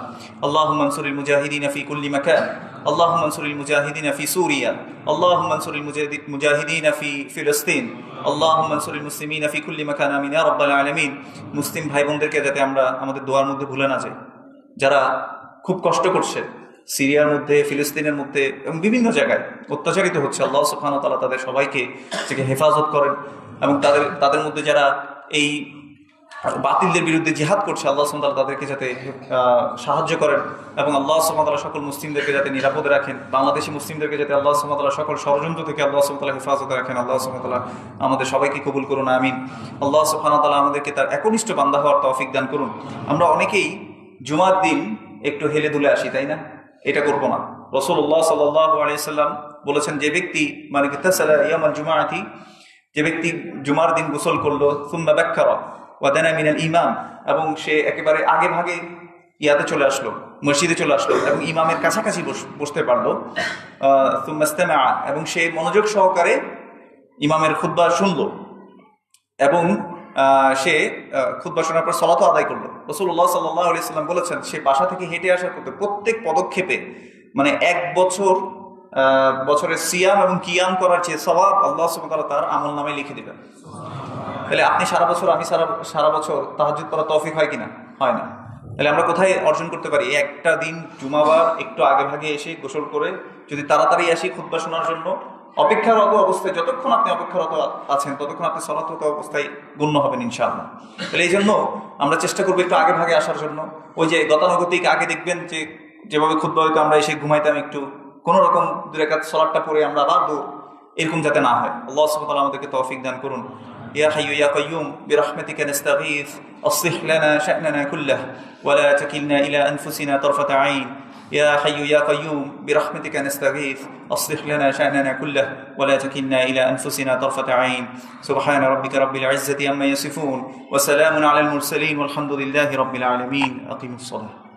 اللهم انصر المجاهدين في كل مكان اللهم انصر المجاهدين في سوريا اللهم انصر المجاهدين في فلسطين اللهم انصر المسلمين في كل مكان آمين يا رب العالمين মুসলিম ভাই বোনদেরকে যাতে আমরা আমাদের দোয়ার মধ্যে ভুলে না যাই, যারা খুব কষ্ট করছে সিরিয়ার মধ্যে, ফিলিস্তিনের মধ্যে এবং বিভিন্ন জায়গায় অত্যাচারিত হচ্ছে। আল্লাহ সুবহানাহু ওয়া তাআলা তাদের সবাইকে থেকে হেফাজত করেন, এবং তাদের মধ্যে যারা এই বাতিলদের বিরুদ্ধে জিহাদ করছে, আল্লাহ সুবহানাহু ওয়া তাআলা তাদেরকে যাতে সাহায্য করেন, এবং আল্লাহ সুবহানাহু ওয়া তাআলা সকল মুসলিমদেরকে যাতে নিরাপদে রাখেন। বাংলাদেশি মুসলিমদেরকে যাতে আল্লাহ সুবহানাহু ওয়া তাআলা সকল ষড়যন্ত্র থেকে আল্লাহ সুবহানাহু ওয়া তাআলা হেফাজতে রাখেন। আল্লাহ সুবহানাহু ওয়া তাআলা আমাদের সবাইকে কবুল করুন, আমিন। আল্লাহ সুবহানাহু ওয়া তাআলা আমাদেরকে তার একনিষ্ঠ বান্দা হওয়ার তৌফিক দান করুন। আমরা অনেকেই জুমার দিন একটু হেলে দুলে আসি, তাই না? এটা করবো না। রাসূলুল্লাহ সাল্লাল্লাহু আলাইহি সাল্লাম বলেছেন, যে ব্যক্তি মানে ইগতাসালা ইয়াউমাল জুমআতি, যে ব্যক্তি জুমার দিন গোসল করলো, সুম্মা বাক্কারা ওয়া দানা মিনাল ইমাম, এবং সে একেবারে আগে ভাগে ইয়াতে চলে আসলো, মসজিদে চলে আসলো এবং ইমামের কাছাকাছি বসতে পারলো, সুম্মা ইসতামাআ, এবং সে মনোযোগ সহকারে ইমামের খুতবা শুনলো এবং সে খুতবা শোনার পর সালাতও আদায় করলো। রাসূলুল্লাহ সাল্লাল্লাহু আলাইহি সাল্লাম বলেছেন, সে বাসা থেকে হেঁটে আসার পথে প্রত্যেক পদক্ষেপে মানে 1 বছরের সিয়াম এবং কিয়াম করার যে সওয়াব আল্লাহ সুবহানাহু ওয়া তাআলা তার আমলনামায় লিখে দিবেন। তাহলে আপনি সারা বছর, আমি সারা বছর তাহাজ্জুদ পড়ার তৌফিক হয় কিনা? হয় না। তাহলে আমরা কোথায় অর্জন করতে পারি? একটা দিন জুমাবার একটু আগে ভাগে এসে গোসল করে যদি তাড়াতাড়ি আসি খুতবা শোনার জন্য, অপেক্ষারত অবস্থায়, যতক্ষণ আপনি অপেক্ষারত আছেন ততক্ষণ আপনি সালাতরত অবস্থায় গণ্য হবেন ইনশাআল্লাহ। তাহলে এই জন্য আমরা চেষ্টা করবো একটু আগে ভাগে আসার জন্য। ওই যে গতানুগতিক আগে দেখবেন যে যেভাবে খুতবা হইতো আমরা এসে ঘুমাইতাম, একটু কোনো রকম 2 রাকাত সালাতটা পড়ে আমরা আবার দৌড়, এরকম যাতে না হয়। আল্লাহ সুবহানাহু ওয়া তাআলা আমাদেরকে তৌফিক দান করুন। ইয়া হাইয়্যু ইয়া কাইয়্যুম বিরহমাতিকা নাস্তাগীথ আসলিহ লানা শা'নানা কুল্লাহ ওয়া লা তাকিলনা ইলা আনফুসিনা তারফাতা আইন। يا حي يا قيوم برحمتك نستغيث أصلح لنا شأننا كله ولا تكلنا إلى أنفسنا طرفة عين. سبحان ربك رب العزة عما يصفون وسلام على المرسلين والحمد لله رب العالمين. أقيموا الصلاة.